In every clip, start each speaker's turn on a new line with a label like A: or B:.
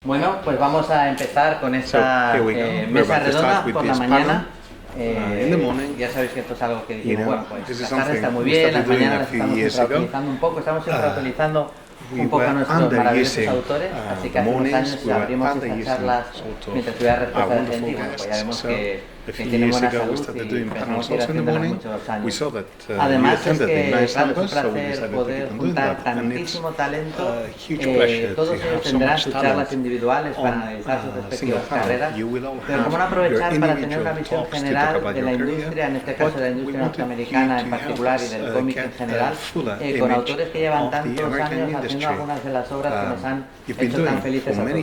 A: Bueno, pues vamos a empezar con esta mesa redonda por la mañana. Ya sabéis que esto es algo que dijimos, bueno, pues la tarde está muy bien, las mañanas estamos infrautilizando un poco, estamos infrautilizando un poco a nuestros maravillosos autores, así que hace unos años abrimos estas charlas mientras tuviera respuesta de gente y bueno, pues ya vemos que tienen buena salud y pensamos que ir haciéndolas muchos años. Además es que, claro, es un placer poder juntar tantísimo talento, todos ellos tendrán sus charlas individuales para analizar sus respectivas carreras, pero cómo no aprovechar para tener una visión general de la industria, en este caso de la industria norteamericana en particular y del cómic en general, con autores que llevan tantos años haciendo algunas de las obras que nos han hecho tan felices a todos.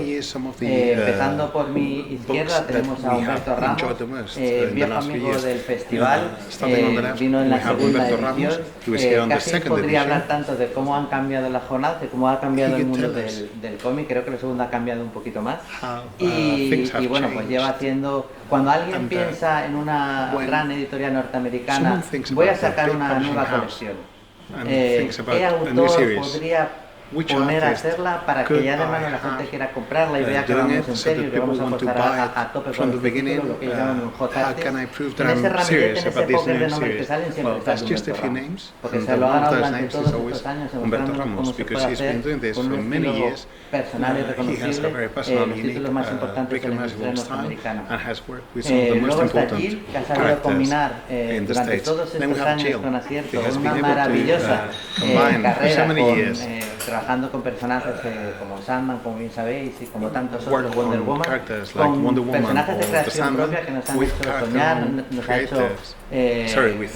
A: Empezando por mi izquierda tenemos a Humberto Ramos, viejo amigo del festival, vino en la segunda edición, casi podría hablar tanto de cómo han cambiado las jornadas, de cómo ha cambiado el mundo del cómic, creo que la segunda ha cambiado un poquito más, y bueno, pues lleva haciendo, cuando alguien piensa en una gran editorial norteamericana, voy a sacar una nueva colección, ¿qué autor podría poner a hacerla para que ya de mano la gente quiera comprarla y vea que vamos en serio, que vamos a apostar a tope con este título, lo que llaman un hot artist? En ese ramillete, en ese póker de nombres que salen, siempre está Humberto Ramos, porque se lo ha ganado durante todos estos años, demostrando cómo se puede hacer con un estilo personal y reconocible los títulos más importantes de la industria norteamericana. Luego está Jill, que ha sabido combinar durante todos estos años con acierto una maravillosa carrera trabajando con personajes como Sandman, como bien sabéis, y como tantos otros, Wonder Woman, con personajes de creación propia que nos han hecho soñar, nos ha hecho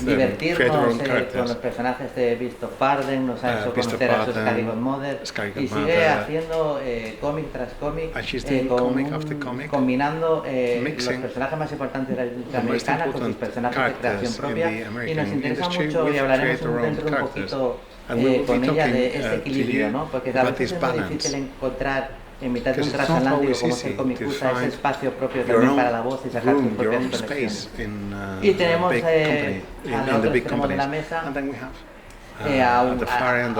A: divertirnos con los personajes de Beast of Burden, nos ha hecho conocer a sus Scary Godmother, y sigue haciendo cómic tras cómic, combinando los personajes más importantes de la industria americana con sus personajes de creación propia, y nos interesa mucho, y hablaremos dentro de un poquito con ella de ese equilibrio, ¿no? Porque a veces es muy difícil encontrar en mitad de un transatlántico como es el Comic USA ese espacio propio también para la voz y sacar sus propias conexiones. Y tenemos al otro extremo de la mesa a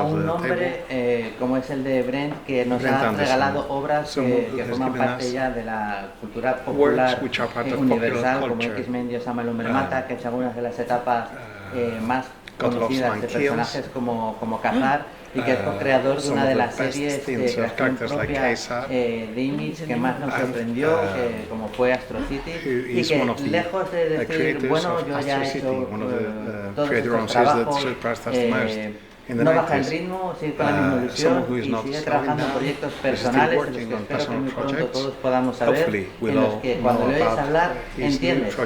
A: un hombre como es el de Brent, que nos ha regalado obras que forman parte ya de la cultura popular universal, como X-Men, Dios ama, el hombre mata, que es algunas de las etapas más conocidas de personajes como Kazar, y que es co-creador de una de las series de creación propia de Image que más nos sorprendió, como fue Astro City, y que lejos de decir, bueno, yo ya he hecho todos estos trabajos, no baja el ritmo, sigue con la misma ilusión y sigue trabajando en proyectos personales en los que espero que muy pronto todos podamos saber, en los que cuando le oyes hablar entiendes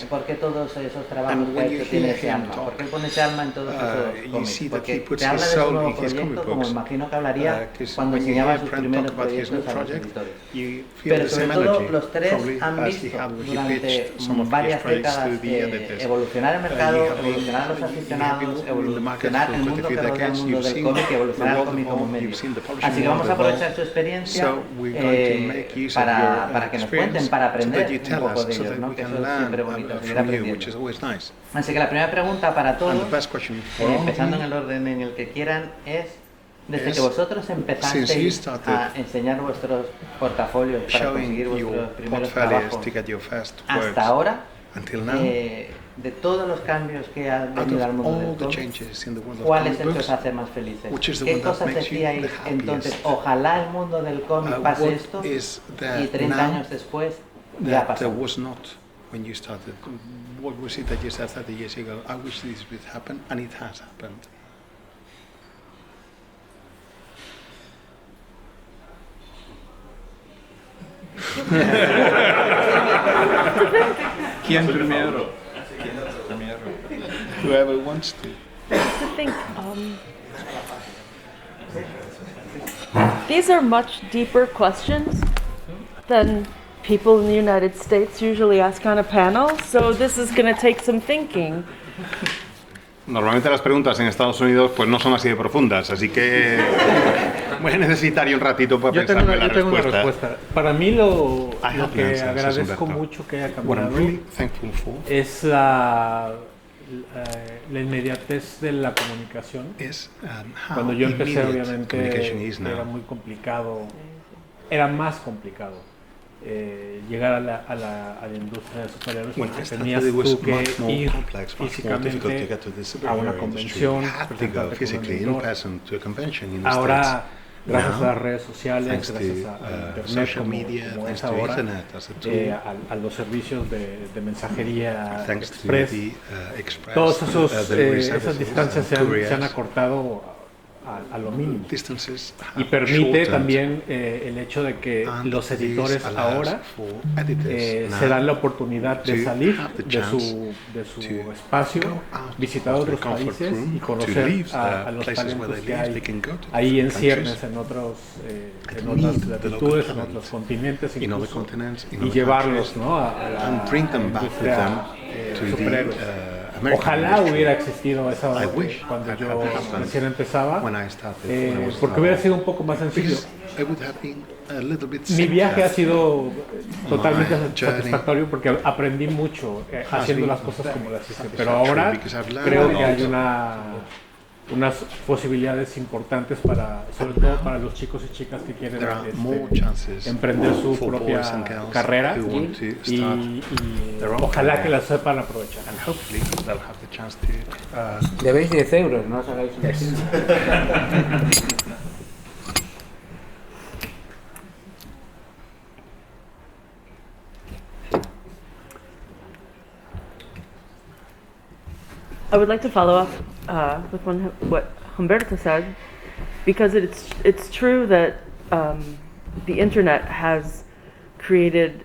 A: por qué todos esos trabajos que ha hecho tiene ese alma, por qué pone ese alma en todos esos cómics, porque te habla de su nuevo proyecto como imagino que hablaría cuando enseñaba sus primeros proyectos a los editores. Pero sobre todo los tres han visto durante varias décadas evolucionar el mercado, evolucionar los aficionados, evolucionar el mundo que rodea el mundo del cómic y evolucionar el cómic como medio. Así que vamos a aprovechar su experiencia para que nos cuenten, para aprender un poco de ellos, ¿no? Que eso es siempre bonito, seguir aprendiendo. Así que la primera pregunta para todos, empezando en el orden en el que quieran, es: desde que vosotros empezasteis a enseñar vuestros portafolios para conseguir vuestros primeros trabajos hasta ahora, de todos los cambios que han venido al mundo del cómic, ¿cuál es el que os hace más felices? ¿Qué cosas decíais entonces? Ojalá el mundo del cómic pase esto, y 30 años después ya ha pasado.
B: When you started, what was it that you said 30 years ago? I wish this would happen, and it has happened. ¿Quién primero? Whoever wants to.
C: I think these are much deeper questions than people in the United States usually ask on a panel, so this is going to take some thinking.
B: Normalmente las preguntas en Estados Unidos pues no son así de profundas, así que voy a necesitar un ratito para pensarme la respuesta. Yo tengo una respuesta.
D: Para mí lo que agradezco mucho que haya cambiado es la inmediatez de la comunicación. Cuando yo empecé, obviamente, era muy complicado era más complicado llegar a la industria de superhéroes, porque tenías tú que ir físicamente a una convención, presentarte con un editor. Ahora, gracias a las redes sociales, gracias a internet como es ahora, a los servicios de mensajería express, todas esas distancias se han acortado a lo mínimo, y permite también el hecho de que los editores ahora se dan la oportunidad de salir de su espacio, visitar otros países y conocer a los talentos que hay ahí en ciernes en otras latitudes, en otros continentes incluso, y llevarlos, ¿no?, a la industria superhéroes. Ojalá hubiera existido esa cuando yo recién empezaba, porque hubiera sido un poco más sencillo. Mi viaje ha sido totalmente satisfactorio porque aprendí mucho haciendo las cosas como las hice, pero ahora creo que hay unas posibilidades importantes sobre todo para los chicos y chicas que quieren emprender su propia carrera, y ojalá que la sepan aprovechar.
E: Debéis 10 euros, no os hagáis
C: I would like to follow up with what Humberto said, because it's true that the internet has created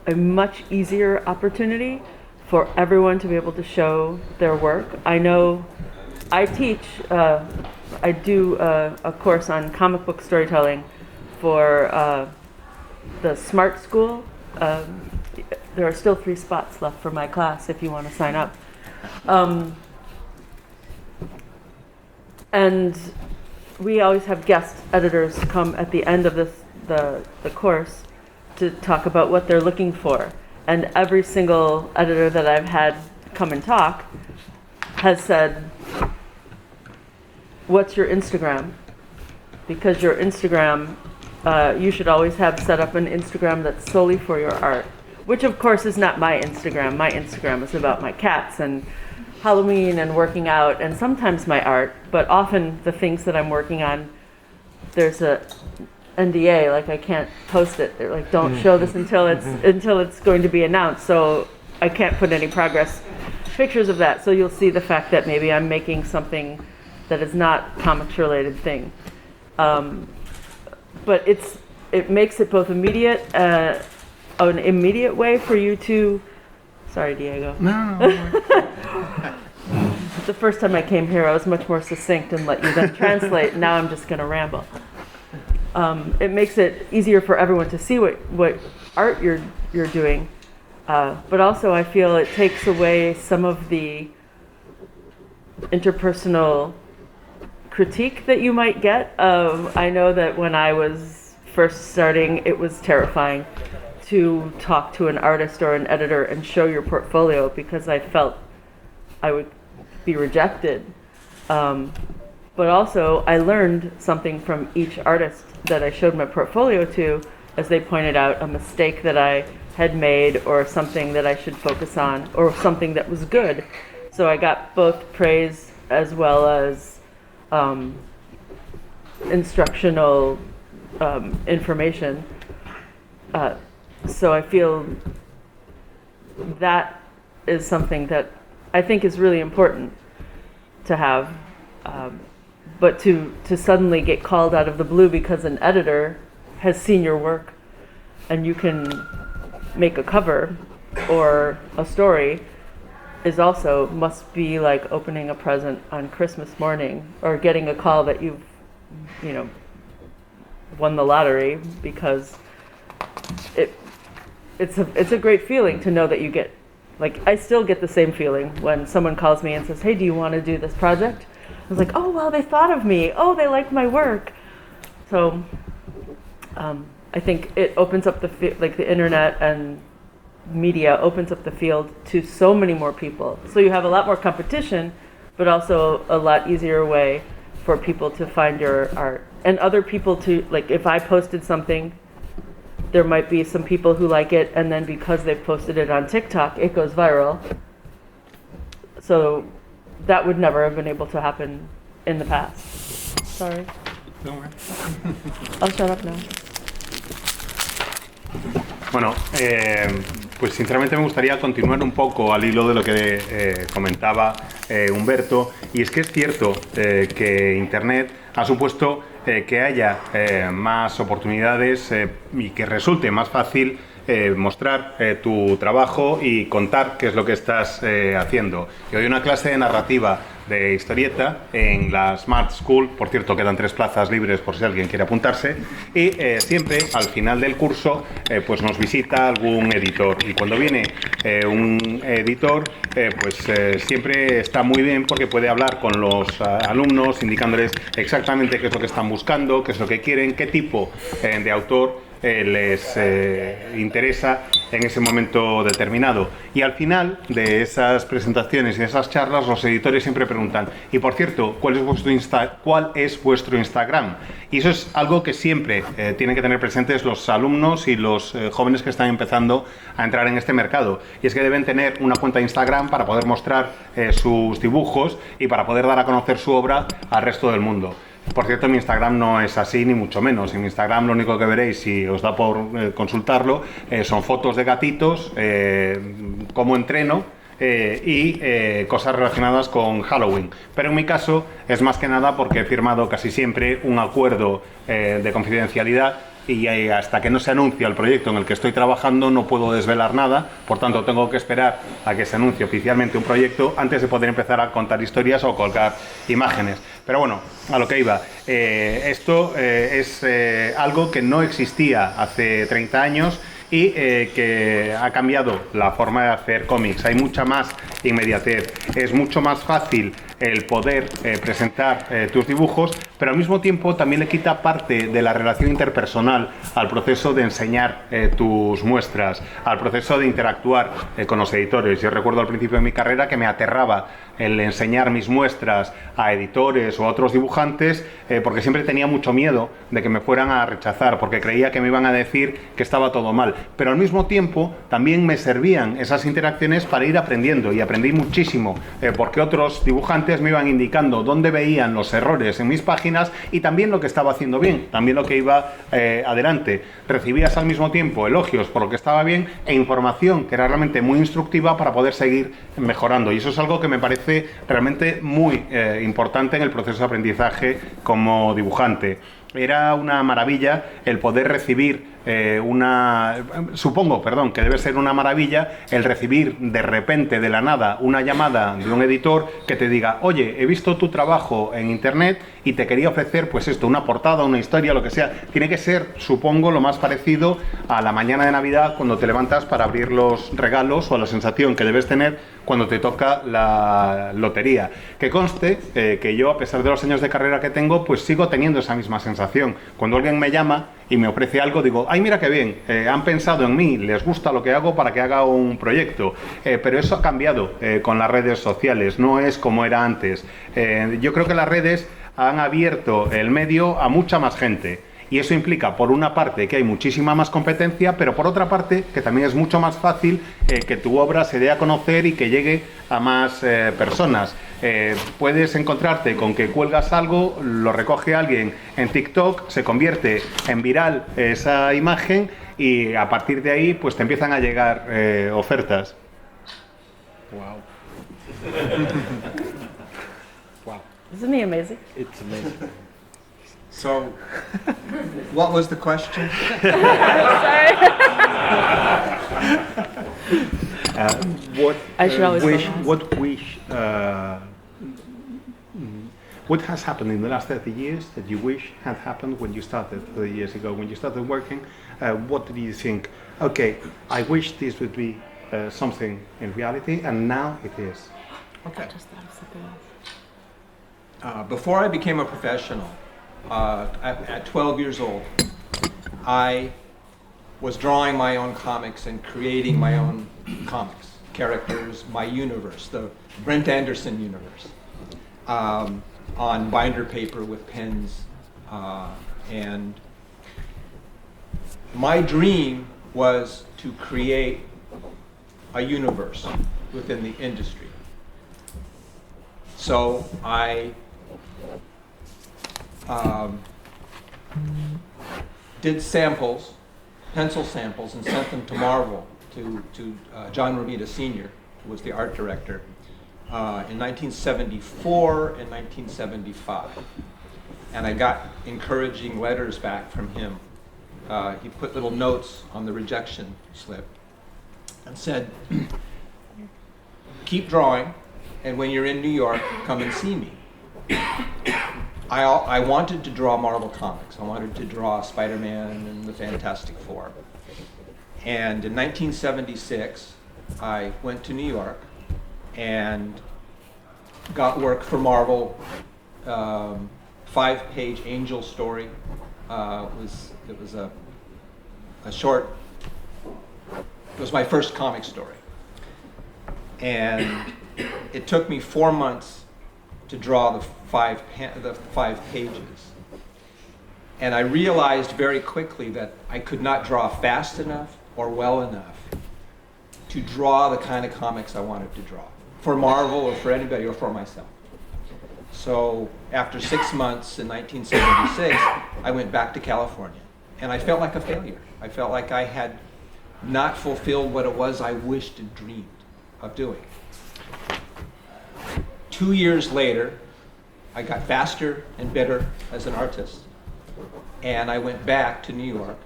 C: a much easier opportunity for everyone to be able to show their work. I know I teach, I do a course on comic book storytelling for the Smart School. There are still 3 spots left for my class if you want to sign up. And we always have guest editors come at the end of the course to talk about what they're looking for. And every single editor that I've had come and talk has said, what's your Instagram? Because your Instagram, you should always have set up an Instagram that's solely for your art. Which of course is not my Instagram. My Instagram is about my cats and Halloween and working out and sometimes my art, but often the things that I'm working on, there's a NDA, like I can't post it. They're like, don't show this until it's going to be announced. So I can't put any progress pictures of that. So you'll see the fact that maybe I'm making something that is not comics related thing. But it makes it both immediate, an immediate way for you to, sorry Diego. No. The first time I came here I was much more succinct and let you then translate. Now I'm just going to ramble. It makes it easier for everyone to see what art you're doing, but also I feel it takes away some of the interpersonal critique that you might get. I know that when I was first starting, it was terrifying to talk to an artist or an editor and show your portfolio because I felt I would be rejected. But also I learned something from each artist that I showed my portfolio to, as they pointed out a mistake that I had made or something that I should focus on or something that was good. So I got both praise as well as instructional information. So I feel that is something that I think is really important to have. But to suddenly get called out of the blue because an editor has seen your work and you can make a cover or a story is also must be like opening a present on Christmas morning or getting a call that you've won the lottery, because it's a great feeling to know that you get, like, I still get the same feeling when someone calls me and says, hey, do you want to do this project? I was like, oh, well, they thought of me. Oh, they like my work. So I think it opens up the internet and media opens up the field to so many more people. So you have a lot more competition, but also a lot easier way for people to find your art and other people to, like, if I posted something, there might be some people who like it, and then because they've posted it on TikTok, it goes viral. So that would never have been able to happen in the past. Sorry.
B: Don't worry.
C: I'll shut up now.
B: Bueno, pues sinceramente me gustaría continuar un poco al hilo de lo que comentaba Humberto, y es que es cierto que Internet ha supuesto que haya más oportunidades y que resulte más fácil mostrar tu trabajo y contar qué es lo que estás haciendo. Yo doy una clase de narrativa de historieta en la Smart School, por cierto quedan 3 plazas libres por si alguien quiere apuntarse, y siempre al final del curso pues nos visita algún editor, y cuando viene un editor siempre está muy bien porque puede hablar con los alumnos indicándoles exactamente qué es lo que están buscando, qué es lo que quieren, qué tipo de autor les interesa en ese momento determinado. Y al final de esas presentaciones y de esas charlas, los editores siempre preguntan: y por cierto, ¿cuál es vuestro Instagram? Y eso es algo que siempre tienen que tener presentes los alumnos y los jóvenes que están empezando a entrar en este mercado. Y es que deben tener una cuenta de Instagram para poder mostrar sus dibujos y para poder dar a conocer su obra al resto del mundo. Por cierto, mi Instagram no es así, ni mucho menos. En mi Instagram lo único que veréis, si os da por consultarlo, son fotos de gatitos, cómo entreno y cosas relacionadas con Halloween. Pero en mi caso es más que nada porque he firmado casi siempre un acuerdo de confidencialidad, y hasta que no se anuncia el proyecto en el que estoy trabajando no puedo desvelar nada. Por tanto, tengo que esperar a que se anuncie oficialmente un proyecto antes de poder empezar a contar historias o colgar imágenes. Pero bueno, a lo que iba, esto es algo que no existía hace 30 años y que ha cambiado la forma de hacer cómics. Hay mucha más inmediatez, es mucho más fácil el poder presentar tus dibujos, pero al mismo tiempo también le quita parte de la relación interpersonal al proceso de enseñar tus muestras, al proceso de interactuar con los editores. Yo recuerdo al principio de mi carrera que me aterraba el enseñar mis muestras a editores o a otros dibujantes porque siempre tenía mucho miedo de que me fueran a rechazar, porque creía que me iban a decir que estaba todo mal. Pero al mismo tiempo también me servían esas interacciones para ir aprendiendo, y aprendí muchísimo porque otros dibujantes me iban indicando dónde veían los errores en mis páginas y también lo que estaba haciendo bien, también lo que iba adelante. Recibías al mismo tiempo elogios por lo que estaba bien e información que era realmente muy instructiva para poder seguir mejorando, y eso es algo que me parece realmente muy importante en el proceso de aprendizaje como dibujante. Era una maravilla el poder recibir supongo que debe ser una maravilla el recibir de repente, de la nada, una llamada de un editor que te diga: oye, he visto tu trabajo en internet y te quería ofrecer pues esto, una portada, una historia, lo que sea. Tiene que ser, supongo, lo más parecido a la mañana de Navidad cuando te levantas para abrir los regalos, o a la sensación que debes tener cuando te toca la lotería. Que conste que yo, a pesar de los años de carrera que tengo, pues sigo teniendo esa misma sensación. Cuando alguien me llama y me ofrece algo, digo: ay, mira qué bien, han pensado en mí, les gusta lo que hago para que haga un proyecto. Pero eso ha cambiado con las redes sociales, no es como era antes. Yo creo que las redes han abierto el medio a mucha más gente. Y eso implica, por una parte, que hay muchísima más competencia, pero por otra parte, que también es mucho más fácil que tu obra se dé a conocer y que llegue a más personas. Puedes encontrarte con que cuelgas algo, lo recoge alguien en TikTok, se convierte en viral esa imagen, y a partir de ahí pues te empiezan a llegar ofertas.
D: Wow. Wow.
C: Isn't he amazing?
D: It's amazing.
F: So, what was the question?
C: Sorry.
B: What has happened in the last 30 years that you wish had happened when you started 30 years ago, when you started working? What did you think? Okay, I wish this would be something in reality, and now it is.
F: Okay. Before I became a professional, at 12 years old, I was drawing my own comics and creating my own comics, characters, my universe, the Brent Anderson universe, on binder paper with pens, And my dream was to create a universe within the industry. So I did samples, pencil samples, and sent them to Marvel, to John Romita Sr., who was the art director, in 1974 and 1975. And I got encouraging letters back from him. He put little notes on the rejection slip and said, keep drawing, and when you're in New York, come and see me. I wanted to draw Marvel Comics. I wanted to draw Spider-Man and the Fantastic Four. And in 1976, I went to New York and got work for Marvel. 5-page Angel story. It was a short. It was my first comic story, and it took me 4 months to draw the five pages. And I realized very quickly that I could not draw fast enough or well enough to draw the kind of comics I wanted to draw for Marvel or for anybody or for myself. So after 6 months in 1976, I went back to California, and I felt like a failure. I felt like I had not fulfilled what it was I wished and dreamed of doing. 2 years later, I got faster and better as an artist, and I went back to New York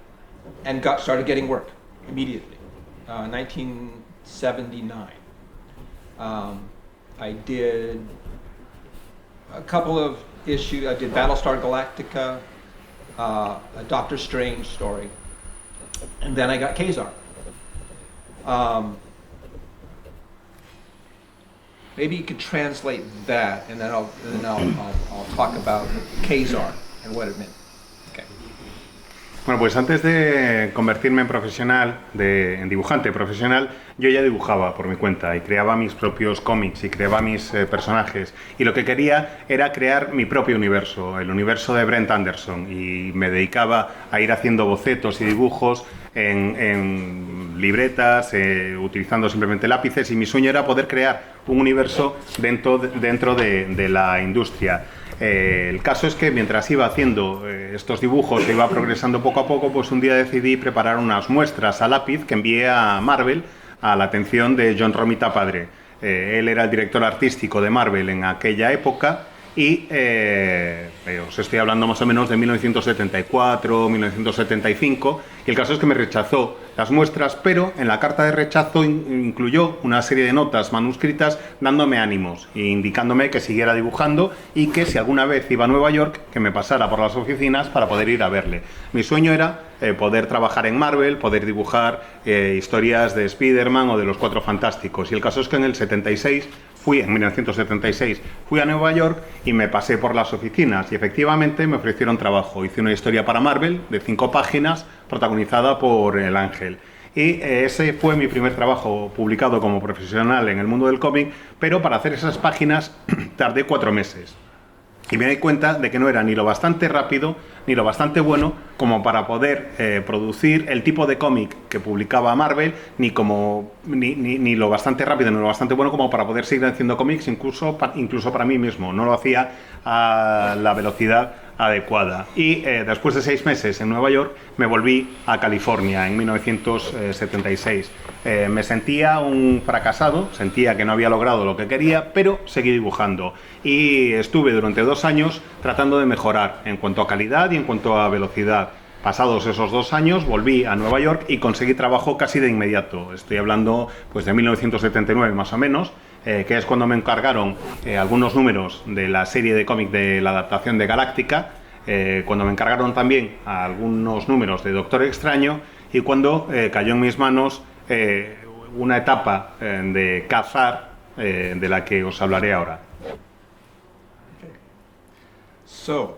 F: and started getting work immediately. 1979. I did a couple of issues. I did Battlestar Galactica, a Doctor Strange story, and then I got Kazar. Maybe you could translate that, and then I'll talk about Kazar and what it meant. Okay.
B: Bueno, pues antes de convertirme en profesional, en dibujante profesional, yo ya dibujaba por mi cuenta y creaba mis propios cómics y creaba mis personajes. Y lo que quería era crear mi propio universo, el universo de Brent Anderson. Y me dedicaba a ir haciendo bocetos y dibujos en libretas, utilizando simplemente lápices. Y mi sueño era poder crear un universo dentro de la industria. El caso es que mientras iba haciendo estos dibujos e iba progresando poco a poco, pues un día decidí preparar unas muestras a lápiz que envié a Marvel a la atención de John Romita padre. Él era el director artístico de Marvel en aquella época y os estoy hablando más o menos de 1974, 1975, y el caso es que me rechazó las muestras, pero en la carta de rechazo incluyó una serie de notas manuscritas dándome ánimos e indicándome que siguiera dibujando y que si alguna vez iba a Nueva York, que me pasara por las oficinas para poder ir a verle. Mi sueño era poder trabajar en Marvel, poder dibujar historias de Spider-Man o de los Cuatro Fantásticos, y el caso es que en 1976 fui a Nueva York y me pasé por las oficinas y efectivamente me ofrecieron trabajo. Hice una historia para Marvel de 5 páginas protagonizada por El Ángel. Y ese fue mi primer trabajo publicado como profesional en el mundo del cómic, pero para hacer esas páginas tardé 4 meses. Y me di cuenta de que no era ni lo bastante rápido ni lo bastante bueno como para poder producir el tipo de cómic que publicaba Marvel, ni lo bastante rápido ni lo bastante bueno como para poder seguir haciendo cómics incluso para mí mismo. No lo hacía a la velocidad adecuada. Y después de 6 meses en Nueva York me volví a California en 1976. Me sentía un fracasado, sentía que no había logrado lo que quería, pero seguí dibujando. Y estuve durante 2 años tratando de mejorar en cuanto a calidad y en cuanto a velocidad. Pasados esos 2 años volví a Nueva York y conseguí trabajo casi de inmediato. Estoy hablando pues de 1979 más o menos, que es cuando me encargaron algunos números de la serie de cómic de la adaptación de Galáctica, cuando me encargaron también algunos números de Doctor Extraño y cuando cayó en mis manos una etapa de Kazar de la que os hablaré ahora.
F: So,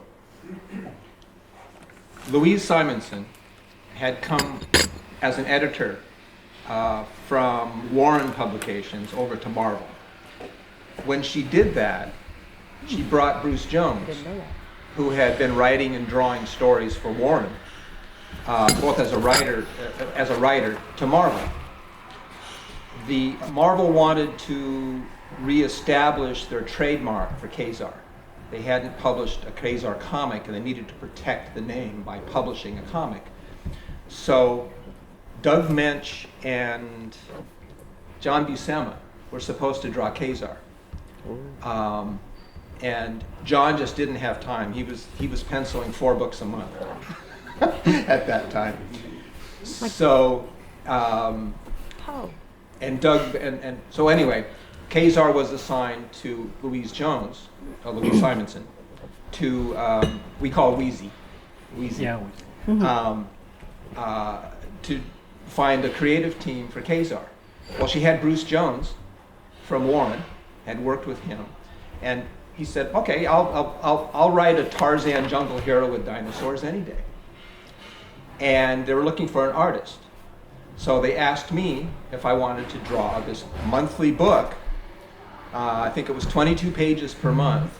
F: Louise Simonson had come as an editor from Warren Publications over to Marvel. When she did that, she brought Bruce Jones, who had been writing and drawing stories for Warren, both as a writer to Marvel. Marvel wanted to reestablish their trademark for Ka-Zar. They hadn't published a Ka-Zar comic, and they needed to protect the name by publishing a comic. So Doug Mensch and John Buscema were supposed to draw Ka-Zar. And John just didn't have time. He was penciling 4 books a month at that time. So, and Doug, and so anyway, Ka-Zar was assigned to Louise Jones, Louise Simonson, to, we call Wheezy.
D: Yeah.
F: To find a creative team for Ka-Zar. Well, she had Bruce Jones from Warren, had worked with him, and he said, okay, I'll write a Tarzan jungle hero with dinosaurs any day. And they were looking for an artist. So they asked me if I wanted to draw this monthly book. I think it was 22 pages per month.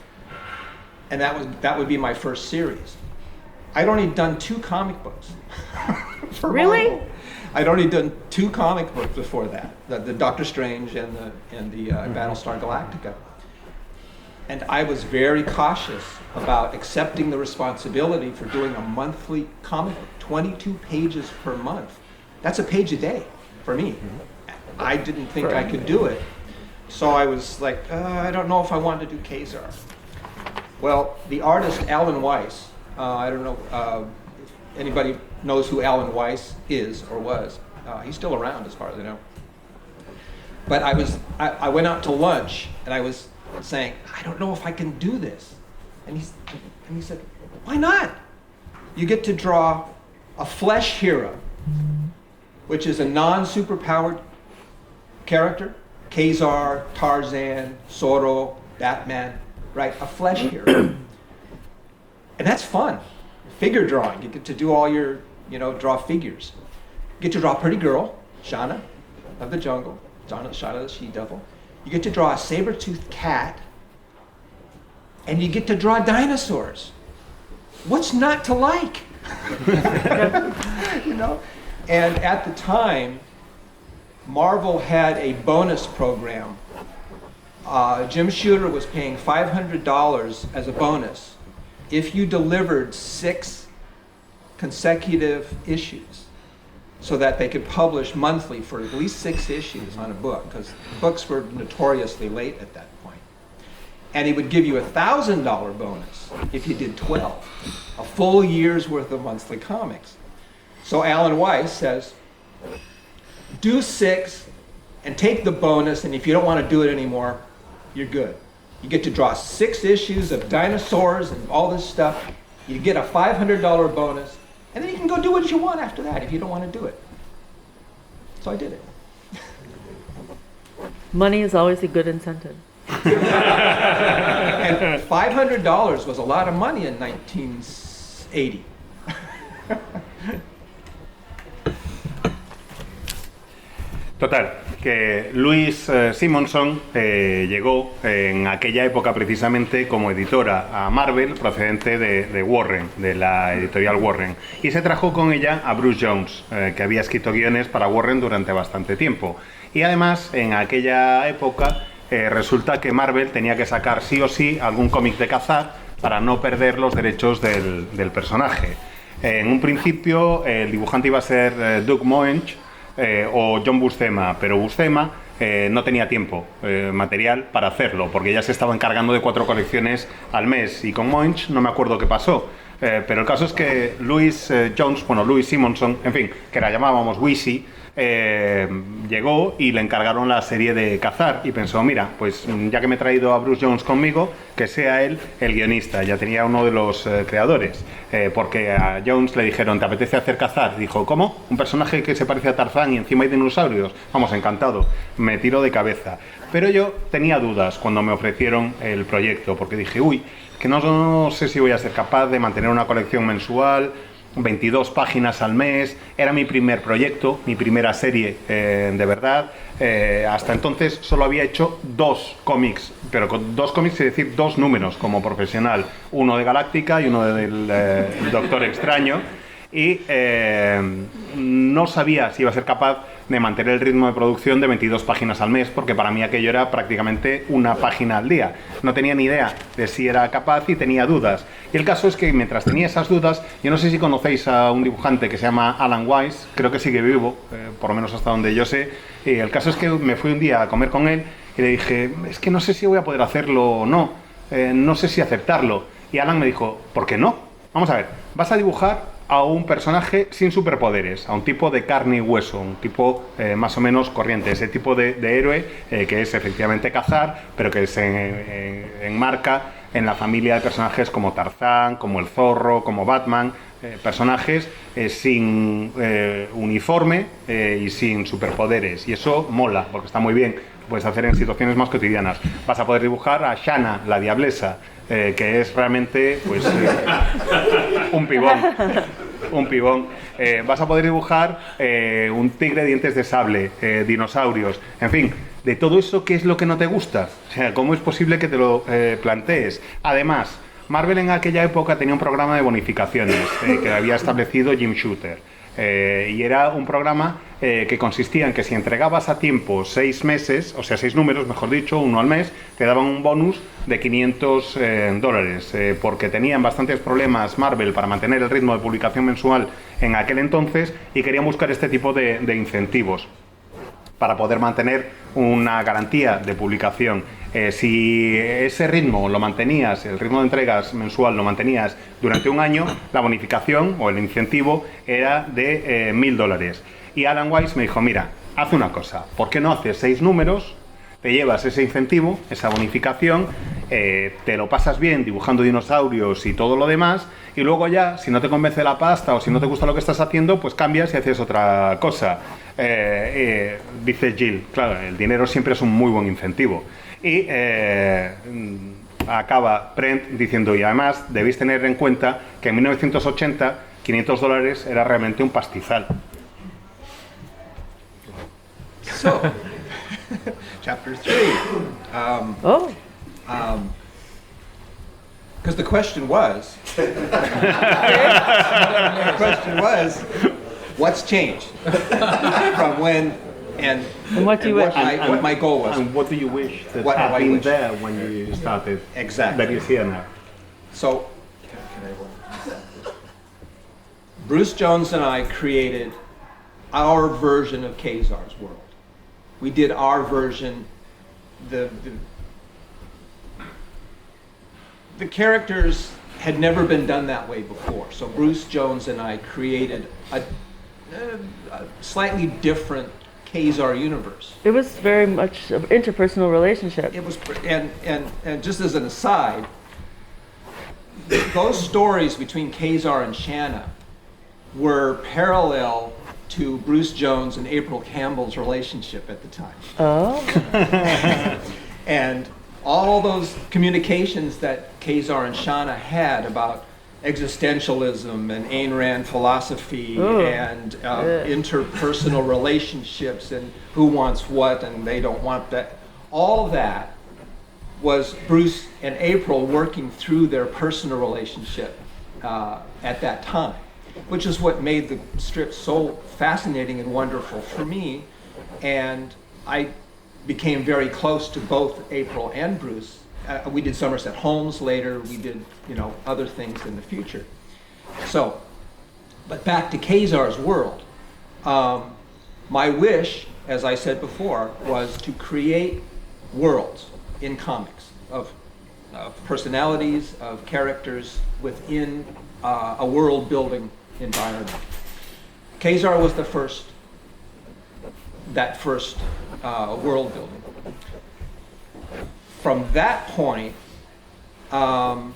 F: And that would be my first series. I'd only done 2 comic books. For
C: Really?
F: Marvel. I'd only done 2 comic books before that, the Doctor Strange and the Battlestar Galactica. And I was very cautious about accepting the responsibility for doing a monthly comic book, 22 pages per month. That's a page a day for me. I didn't think I could do it. So I was like, I don't know if I wanted to do Ka-Zar. Well, the artist Alan Weiss, I don't know if anybody knows who Alan Weiss is or was. He's still around as far as I know. But I went out to lunch and I was saying, I don't know if I can do this. And he said, why not? You get to draw a flesh hero, which is a non-superpowered character. Ka-Zar, Tarzan, Zorro, Batman, right? A flesh hero. And that's fun. Figure drawing, you get to do all your, draw figures. You get to draw a pretty girl, Shauna of the jungle, Shauna the she-devil. You get to draw a saber-toothed cat, and you get to draw dinosaurs. What's not to like? And at the time, Marvel had a bonus program. Jim Shooter was paying $500 as a bonus if you delivered 6 consecutive issues, so that they could publish monthly for at least 6 issues on a book, because books were notoriously late at that point. And he would give you a $1,000 bonus if you did 12, a full year's worth of monthly comics. So Alan Weiss says, do 6 and take the bonus, and if you don't want to do it anymore, you're good. You get to draw 6 issues of dinosaurs and all this stuff. You get a $500 bonus, and then you can go do what you want after that if you don't want to do it. So I did it.
C: Money is always a good incentive.
F: And $500 was a lot of money in 1980.
B: Total, que Louise Simonson llegó en aquella época precisamente como editora a Marvel, procedente de Warren, de la editorial Warren, y se trajo con ella a Bruce Jones, que había escrito guiones para Warren durante bastante tiempo. Y además, en aquella época, resulta que Marvel tenía que sacar sí o sí algún cómic de Ka-Zar para no perder los derechos del personaje. En un principio, el dibujante iba a ser Doug Moench, o John Buscema, pero Buscema no tenía tiempo material para hacerlo, porque ya se estaba encargando de 4 colecciones al mes, y con Moench no me acuerdo qué pasó, pero el caso es que Louise Simonson, en fin, que la llamábamos Wheezy, llegó y le encargaron la serie de Ka-Zar y pensó, mira, pues ya que me he traído a Bruce Jones conmigo, que sea él el guionista. Ya tenía uno de los creadores, porque a Jones le dijeron, ¿te apetece hacer Ka-Zar? Y dijo, ¿cómo? ¿Un personaje que se parece a Tarzán y encima hay dinosaurios? Vamos, encantado, me tiro de cabeza. Pero yo tenía dudas cuando me ofrecieron el proyecto, porque dije, uy, que no sé si voy a ser capaz de mantener una colección mensual. 22 páginas al mes, era mi primer proyecto, mi primera serie de verdad. Hasta entonces solo había hecho 2 cómics, pero con 2 cómics es decir 2 números como profesional, uno de Galáctica y uno del Doctor Extraño, y no sabía si iba a ser capaz de mantener el ritmo de producción de 22 páginas al mes, porque para mí aquello era prácticamente una página al día. No tenía ni idea de si era capaz y tenía dudas. Y el caso es que mientras tenía esas dudas, yo no sé si conocéis a un dibujante que se llama Alan Weiss, creo que sigue vivo, por lo menos hasta donde yo sé. Y el caso es que me fui un día a comer con él y le dije, es que no sé si voy a poder hacerlo o no, no sé si aceptarlo. Y Alan me dijo, ¿por qué no? Vamos a ver, vas a dibujar a un personaje sin superpoderes, a un tipo de carne y hueso, un tipo más o menos corriente, ese tipo de héroe que es efectivamente cazar, pero que se enmarca en la familia de personajes como Tarzán, como el Zorro, como Batman, personajes sin uniforme y sin superpoderes, y eso mola, porque está muy bien, lo puedes hacer en situaciones más cotidianas. Vas a poder dibujar a Shanna, la diablesa, que es realmente pues un pibón. Vas a poder dibujar un tigre de dientes de sable, dinosaurios, en fin, de todo eso, ¿qué es lo que no te gusta? O sea, ¿cómo es posible que te lo plantees? Además, Marvel en aquella época tenía un programa de bonificaciones que había establecido Jim Shooter. Y era un programa que consistía en que si entregabas a tiempo 6 meses, o sea 6 números, mejor dicho, uno al mes, te daban un bonus de $500, porque tenían bastantes problemas Marvel para mantener el ritmo de publicación mensual en aquel entonces y querían buscar este tipo de incentivos para poder mantener una garantía de publicación. Si ese ritmo lo mantenías, el ritmo de entregas mensual lo mantenías durante un año, la bonificación o el incentivo era de $1000. Y Alan Weiss me dijo, mira, haz una cosa, ¿por qué no haces 6 números? Te llevas ese incentivo, esa bonificación, te lo pasas bien dibujando dinosaurios y todo lo demás, y luego ya, si no te convence la pasta o si no te gusta lo que estás haciendo, pues cambias y haces otra cosa. Dice Jill, claro, el dinero siempre es un muy buen incentivo. Y acaba Brent diciendo, y además debéis tener en cuenta que en 1980 $500 era realmente un pastizal.
F: So, chapter 3. Because the question was, what's changed from when and
C: what do you wish?
F: What my goal was.
B: And what do you wish that
F: What
B: had
F: do I
B: been
F: wish?
B: there when you started?
F: Exactly.
B: That is here now.
F: So, Bruce Jones and I created our version of Kazar's world. We did our version. The characters had never been done that way before. So Bruce Jones and I created a slightly different Kazar universe.
C: It was very much an interpersonal relationship.
F: It was, and just as an aside, those stories between Kazar and Shanna were parallel to Bruce Jones and April Campbell's relationship at the time.
C: Oh.
F: And all those communications that Kazar and Shanna had about existentialism and Ayn Rand philosophy and interpersonal relationships and who wants what and they don't want that, all that was Bruce and April working through their personal relationship at that time, which is what made the strip so fascinating and wonderful for me. And I became very close to both April and Bruce. We did Somerset Holmes later, we did, other things in the future. So, but back to Kazar's world. My wish, as I said before, was to create worlds in comics of personalities, of characters within a world-building environment. Kazar was the first world building. From that point, I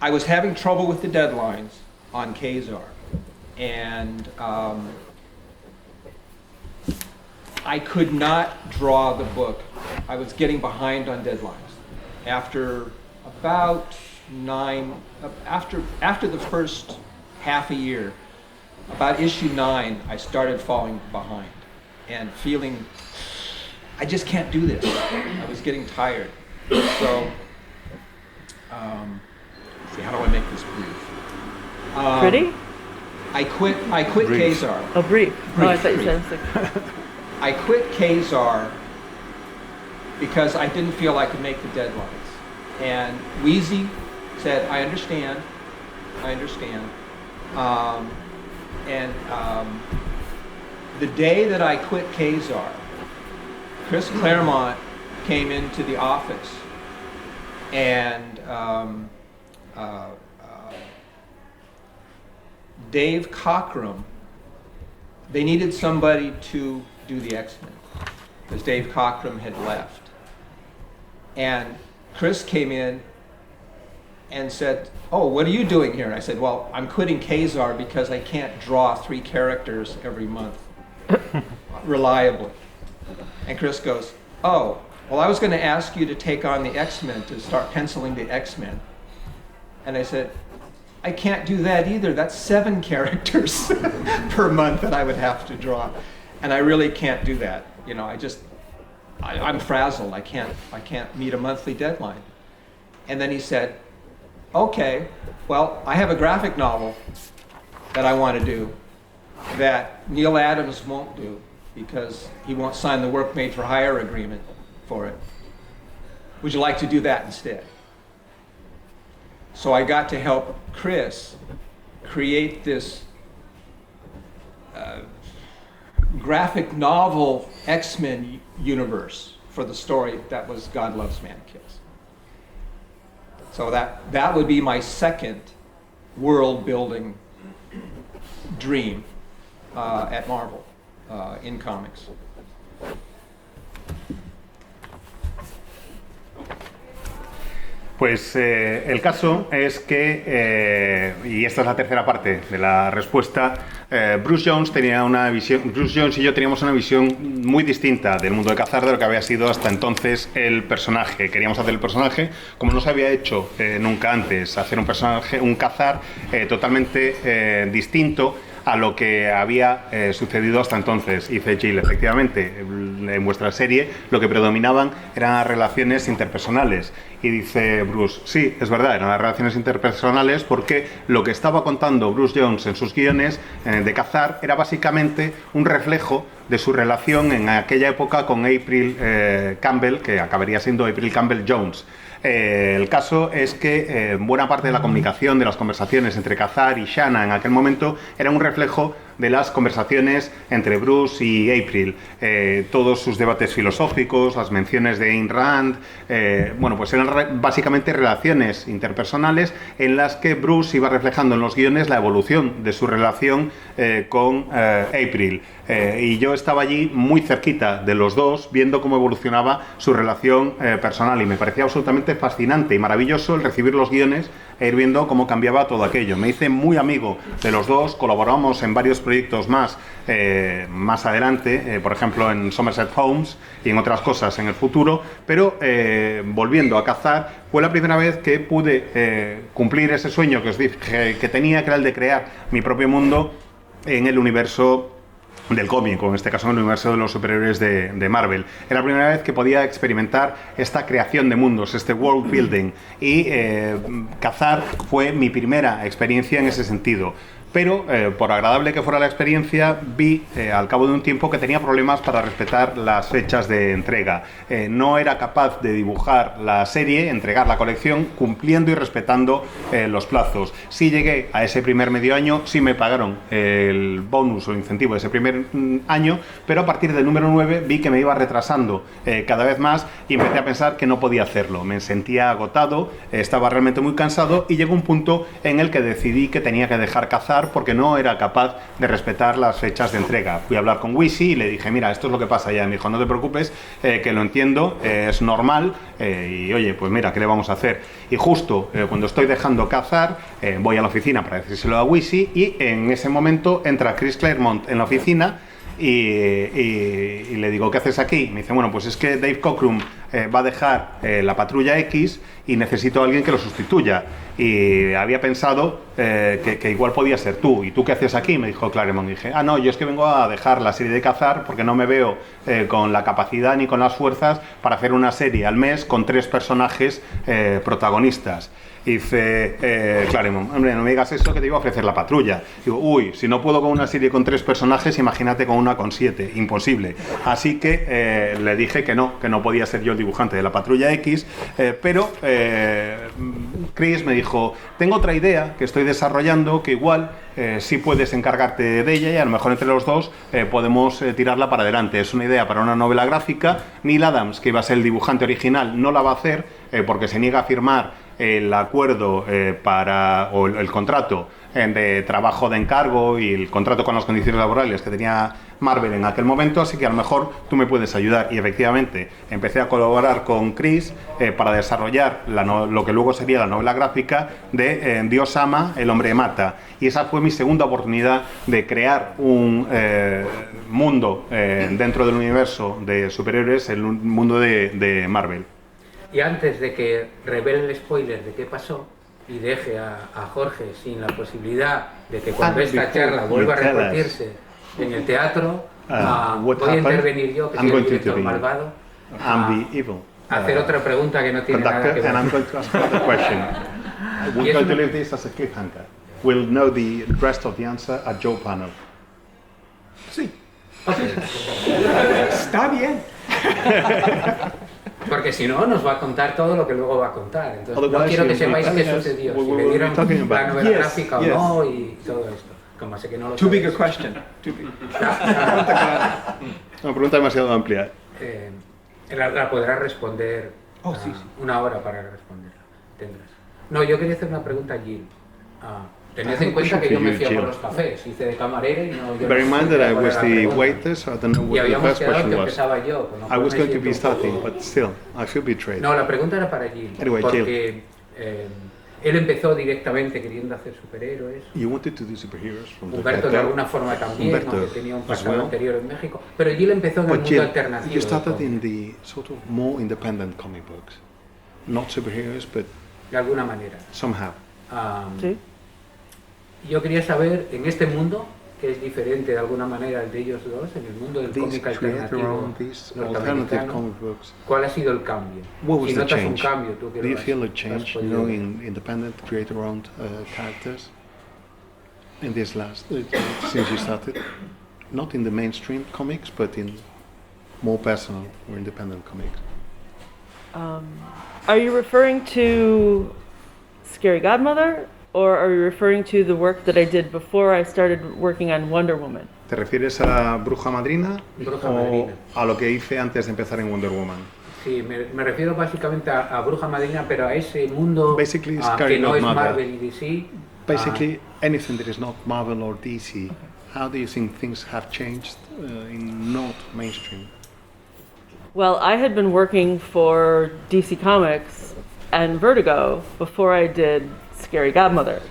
F: was having trouble with the deadlines on Kazar, and I could not draw the book. I was getting behind on deadlines. After about 9, after the first half a year, about issue 9, I started falling behind and feeling, I just can't do this. I was getting tired. So, see, how do I make this brief?
C: Pretty?
F: I quit Kazar.
C: Oh, brief. Oh, I thought you
F: Brief.
C: said
F: I quit Kazar because I didn't feel I could make the deadlines. And Wheezy said, I understand. The day that I quit Kazar, Chris Claremont came into the office and Dave Cockrum, they needed somebody to do the X-Men because Dave Cockrum had left. And Chris came in and said, oh, what are you doing here? And I said, well, I'm quitting Kazar because I can't draw 3 characters every month reliably. And Chris goes, oh, well, I was going to ask you to take on the X-Men, to start penciling the X-Men. And I said, I can't do that either. That's 7 characters per month that I would have to draw. And I really can't do that. You know, I'm frazzled. I can't meet a monthly deadline. And then he said, okay, well, I have a graphic novel that I want to do that Neil Adams won't do because he won't sign the work made for hire agreement for it. Would you like to do that instead? So I got to help Chris create this graphic novel X-Men universe for the story that was God Loves Mannequins. So that would be my second world-building dream at Marvel in comics.
B: Pues el caso es que, y esta es la tercera parte de la respuesta, Bruce Jones y yo teníamos una visión muy distinta del mundo de Ka-Zar de lo que había sido hasta entonces el personaje. Queríamos hacer el personaje como no se había hecho nunca antes, hacer un personaje, un Ka-Zar totalmente distinto a lo que había sucedido hasta entonces. Y dice Jill, efectivamente, en vuestra serie lo que predominaban eran las relaciones interpersonales. Y dice Bruce, sí, es verdad, eran las relaciones interpersonales porque lo que estaba contando Bruce Jones en sus guiones de Ka-Zar era básicamente un reflejo de su relación en aquella época con April Campbell, que acabaría siendo April Campbell Jones. El caso es que buena parte de la comunicación, de las conversaciones entre Ka-Zar y Shanna en aquel momento era un reflejo de las conversaciones entre Bruce y April, todos sus debates filosóficos, las menciones de Ayn Rand, bueno, pues eran básicamente relaciones interpersonales en las que Bruce iba reflejando en los guiones la evolución de su relación con April. Y yo estaba allí muy cerquita de los dos, viendo cómo evolucionaba su relación personal, y me parecía absolutamente fascinante y maravilloso el recibir los guiones e ir viendo cómo cambiaba todo aquello. Me hice muy amigo de los dos, colaboramos en varios proyectos más adelante, por ejemplo en Somerset Homes y en otras cosas en el futuro, pero volviendo a Ka-Zar, fue la primera vez que pude cumplir ese sueño que os dije que tenía, que era el de crear mi propio mundo en el universo del cómic, o en este caso en el universo de los superhéroes de Marvel. Era la primera vez que podía experimentar esta creación de mundos, este world building, y Ka-Zar fue mi primera experiencia en ese sentido. Pero, por agradable que fuera la experiencia, vi al cabo de un tiempo que tenía problemas para respetar las fechas de entrega. No era capaz de dibujar la serie, entregar la colección, cumpliendo y respetando los plazos. Sí llegué a ese primer medio año, sí me pagaron el bonus o el incentivo de ese primer año, pero a partir del número 9 vi que me iba retrasando cada vez más y empecé a pensar que no podía hacerlo. Me sentía agotado, estaba realmente muy cansado y llegó un punto en el que decidí que tenía que dejar Ka-Zar porque no era capaz de respetar las fechas de entrega. Fui a hablar con Wisi y le dije, mira, esto es lo que pasa ya. Me dijo, no te preocupes, que lo entiendo, es normal, y oye, pues mira, ¿qué le vamos a hacer? Y justo cuando estoy dejando Ka-Zar, voy a la oficina para decírselo a Wisi, y en ese momento entra Chris Claremont en la oficina y le digo, ¿qué haces aquí? Me dice, bueno, pues es que Dave Cockrum va a dejar la Patrulla X y necesito a alguien que lo sustituya. Y había pensado que igual podía ser tú. ¿Y tú qué haces aquí?, me dijo Claremont. Y dije, no, yo es que vengo a dejar la serie de Cazar porque no me veo con la capacidad ni con las fuerzas para hacer una serie al mes con 3 personajes protagonistas. Y dice Claremont, hombre, no me digas eso, que te iba a ofrecer la Patrulla. Digo, uy, si no puedo con una serie con 3 personajes, imagínate con una con 7, imposible. Así que le dije que no podía ser yo el dibujante de la Patrulla X, pero Chris me dijo, tengo otra idea que estoy desarrollando que igual sí puedes encargarte de ella y a lo mejor entre los dos podemos tirarla para adelante. Es una idea para una novela gráfica. Neil Adams, que iba a ser el dibujante original, no la va a hacer porque se niega a firmar el acuerdo o el contrato de trabajo de encargo y el contrato con las condiciones laborales que tenía Marvel en aquel momento, así que a lo mejor tú me puedes ayudar. Y efectivamente empecé a colaborar con Chris para desarrollar lo que luego sería la novela gráfica de Dios ama, el hombre mata. Y esa fue mi segunda oportunidad de crear un mundo dentro del universo de superhéroes, el mundo de Marvel.
E: Y antes de que revele el spoiler de qué pasó y deje a Jorge sin la posibilidad de que cuando esta charla vuelva a repetirse en el teatro, voy a intervenir yo, que soy el director malvado, a hacer otra pregunta que no tiene nada que ver.
B: And I'm going to ask another question. We're going to leave this as a cliffhanger. We'll know the rest of the answer at Joe Panel.
F: Sí. Está bien.
E: Porque si no, nos va a contar todo lo que luego va a contar. Entonces, no quiero que sepáis qué sucedió, si le dieron la novela gráfica o no y todo esto. Como sé que no lo
F: Too big a
E: sabéis.
F: question. Too big.
B: Una pregunta demasiado amplia.
E: La podrás responder
F: sí.
E: una hora para responderla. Tendrás. No, yo quería hacer una pregunta a Jill. Tened en cuenta que yo me fui a por los cafés, hice de camarera y no...
B: Bear in mind that I was the waiter, so I don't know
E: Y
B: what the
E: habíamos
B: first
E: quedado
B: question
E: que
B: was.
E: empezaba yo. Con
B: I was
E: me
B: going to
E: siento
B: be
E: un
B: starting,
E: poco-
B: but still, I feel betrayed.
E: No, la pregunta era para Jill.
B: Anyway,
E: porque él empezó directamente queriendo hacer superhéroes.
B: You wanted to do superheroes from the
E: Humberto de
B: get-go.
E: alguna forma también,
B: Humberto
E: aunque tenía un
B: as
E: pasado
B: well.
E: anterior en México. Pero Jill empezó en el
B: But
E: mundo
B: Jill,
E: alternativo.
B: you
E: del
B: started
E: cómic,
B: in the sort of more independent comic books. Not superheroes, but
E: de alguna manera.
B: somehow.
C: Sí.
E: Yo quería saber, en este mundo, que es diferente de alguna manera al de ellos dos, en el mundo del
B: These
E: cómic
B: create their
E: alternativo
B: own, these alternative
E: norteamericano,
B: comic books.
E: ¿cuál ha sido el cambio?
B: What was
E: Si
B: the
E: notas un
B: change?
E: cambio, tú que
B: Do
E: lo
B: you
E: has-
B: feel a
E: lo has
B: change,
E: podido ver.
B: in independent, creator-owned characters in this last, since you started? Not in the mainstream comics, but in more personal or independent comics.
C: Are you referring to Scary Godmother, or are you referring to the work that I did before I started working on Wonder Woman?
B: ¿Te refieres a Bruja Madrina
E: Bruja
B: o
E: Madrina.
B: a lo que hice antes de empezar en Wonder Woman?
E: Sí, me refiero básicamente a Bruja Madrina, pero a ese mundo
B: Basically,
E: que
B: Scary
E: no es
B: Godmother.
E: Marvel y DC.
B: Basically, anything that is not Marvel or DC. How do you think things have changed in not mainstream?
C: Well, I had been working for DC Comics and Vertigo before I did Scary Godmother.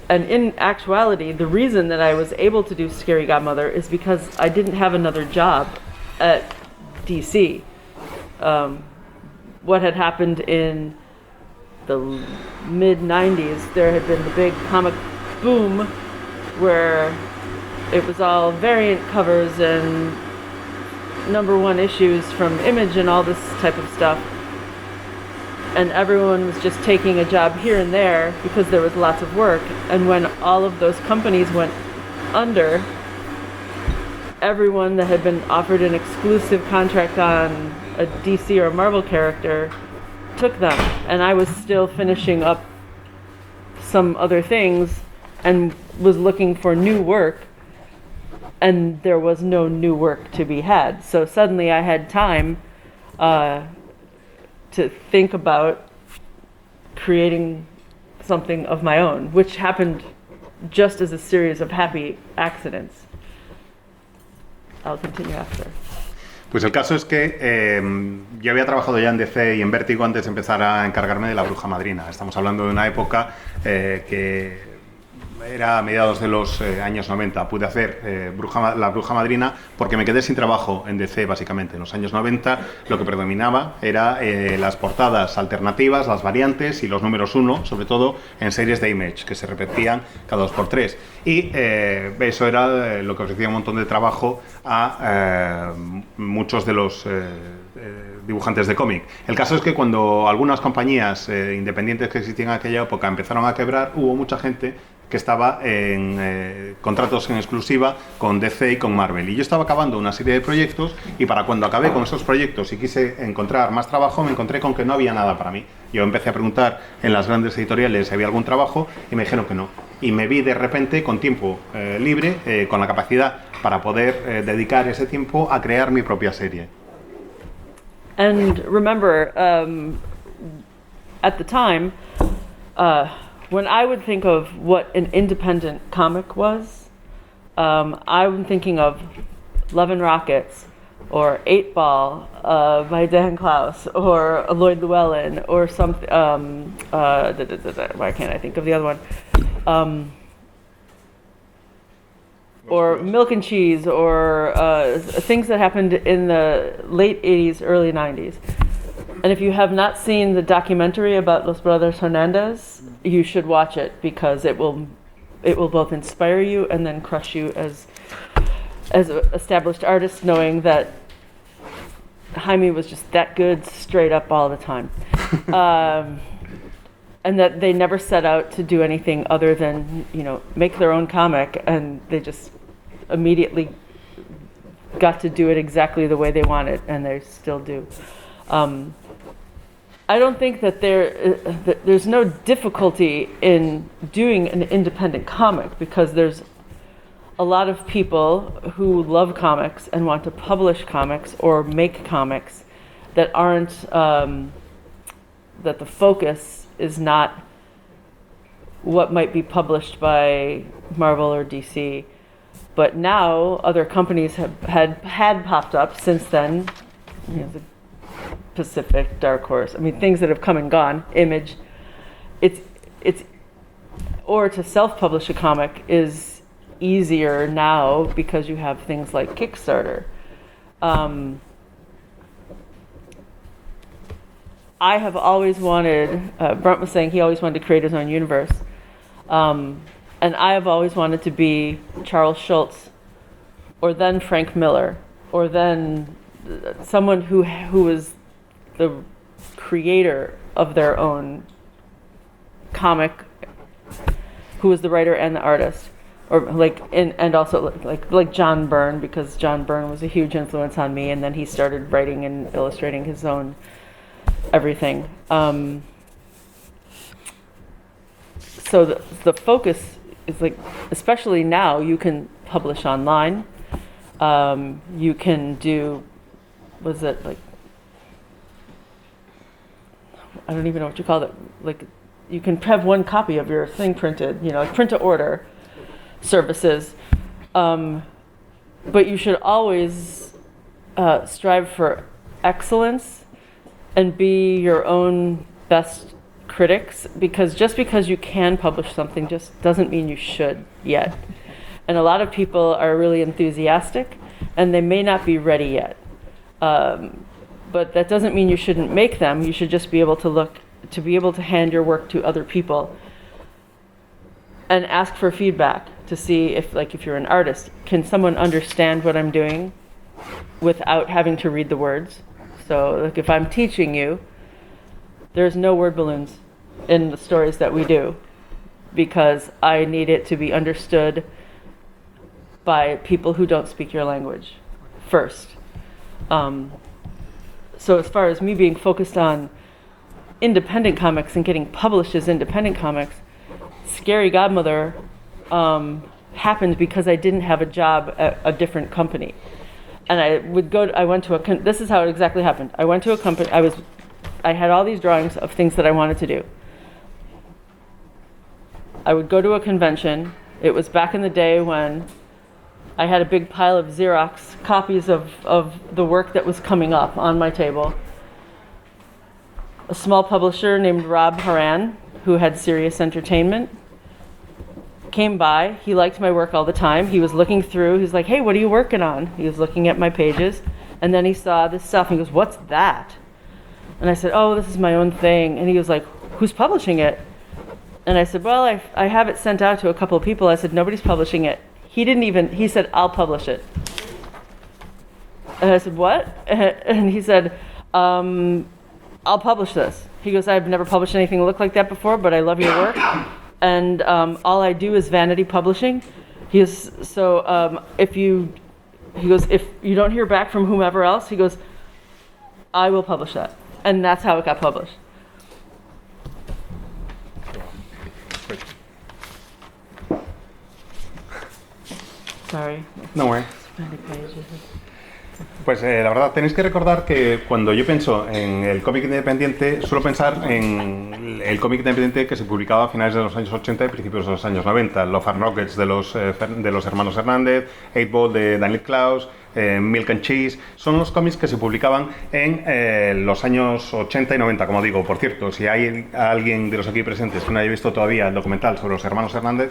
C: And in actuality, the reason that I was able to do Scary Godmother is because I didn't have another job at DC. What had happened in the mid 90s, there had been the big comic boom where it was all variant covers and #1 issues from Image and all this type of stuff. And everyone was just taking a job here and there because there was lots of work. And when all of those companies went under, everyone that had been offered an exclusive contract on a DC or a Marvel character took them. And I was still finishing up some other things and was looking for new work. And there was no new work to be had. So suddenly I had time to think about creating something of my own, which happened just as a series of happy accidents. I'll continue after.
B: Pues el caso es que yo había trabajado ya en DC y en Vértigo antes de empezar a encargarme de la Bruja Madrina. Estamos hablando de una época que era a mediados de los años 90. Pude hacer La Bruja Madrina porque me quedé sin trabajo en DC, básicamente. En los años 90 lo que predominaba era las portadas alternativas, las variantes y los números 1, sobre todo en series de Image, que se repetían cada 2x3. Y eso era lo que ofrecía un montón de trabajo a muchos de los dibujantes de cómic. El caso es que cuando algunas compañías independientes que existían en aquella época empezaron a quebrar, hubo mucha gente que estaba en contratos en exclusiva con DC y con Marvel. Y yo estaba acabando una serie de proyectos y para cuando acabé con esos proyectos y quise encontrar más trabajo, me encontré con que no había nada para mí. Yo empecé a preguntar en las grandes editoriales si había algún trabajo y me dijeron que no. Y me vi de repente con tiempo libre, con la capacidad para poder dedicar ese tiempo a crear mi propia serie.
C: And remember, at the time, when I would think of what an independent comic was, I'm thinking of Love and Rockets, or 8 Ball by Dan Clowes, or Lloyd Llewellyn, or something. Why can't I think of the other one? Or Milk and Cheese, or things that happened in the late 80s, early 90s. And if you have not seen the documentary about Los Brothers Hernandez, you should watch it because it will both inspire you and then crush you as established artists, knowing that Jaime was just that good straight up all the time. And that they never set out to do anything other than, make their own comic, and they just immediately got to do it exactly the way they wanted, and they still do. I don't think that there's no difficulty in doing an independent comic because there's a lot of people who love comics and want to publish comics or make comics that aren't, that the focus is not what might be published by Marvel or DC. But now other companies had popped up since then, the Pacific, Dark Horse, things that have come and gone, Image. It's or to self-publish a comic is easier now because you have things like Kickstarter. I have always wanted, Brent was saying he always wanted to create his own universe. And I have always wanted to be Charles Schultz, or then Frank Miller, or then someone who was the creator of their own comic, who was the writer and the artist. Or and also like John Byrne, because John Byrne was a huge influence on me, and then he started writing and illustrating his own everything. So the focus is especially now, you can publish online. You can do, I don't even know what you call it. You can have one copy of your thing printed, print to order services. But you should always strive for excellence and be your own best critics, because just because you can publish something just doesn't mean you should yet. And a lot of people are really enthusiastic and they may not be ready yet. But that doesn't mean you shouldn't make them. You should just be able to be able to hand your work to other people and ask for feedback to see if you're an artist, can someone understand what I'm doing without having to read the words? So if I'm teaching you, there's no word balloons in the stories that we do, because I need it to be understood by people who don't speak your language first. So as far as me being focused on independent comics and getting published as independent comics, Scary Godmother happened because I didn't have a job at a different company. And this is how it exactly happened. I went to a company, I had all these drawings of things that I wanted to do. I would go to a convention. It was back in the day when I had a big pile of Xerox copies of the work that was coming up on my table. A small publisher named Rob Haran, who had Sirius Entertainment, came by. He liked my work all the time. He was looking through. He's like, hey, what are you working on? He was looking at my pages. And then he saw this stuff and he goes, what's that? And I said, oh, this is my own thing. And he was like, who's publishing it? And I said, well, I have it sent out to a couple of people. I said, nobody's publishing it. He said, I'll publish it. And I said, what? And he said, I'll publish this. He goes, I've never published anything that looked like that before, but I love your work. And all I do is vanity publishing. He goes, so if you don't hear back from whomever else, he goes, I will publish that. And that's how it got published. Sorry.
B: No worries. Pues la verdad, tenéis que recordar que cuando yo pienso en el cómic independiente, suelo pensar en el cómic independiente que se publicaba a finales de los años 80 y principios de los años 90. Love and Rockets de los hermanos Hernández, 8-Ball de Daniel Klaus, Milk and Cheese, son los cómics que se publicaban en los años 80 y 90, como digo. Por cierto, si hay alguien de los aquí presentes que no haya visto todavía el documental sobre los hermanos Hernández,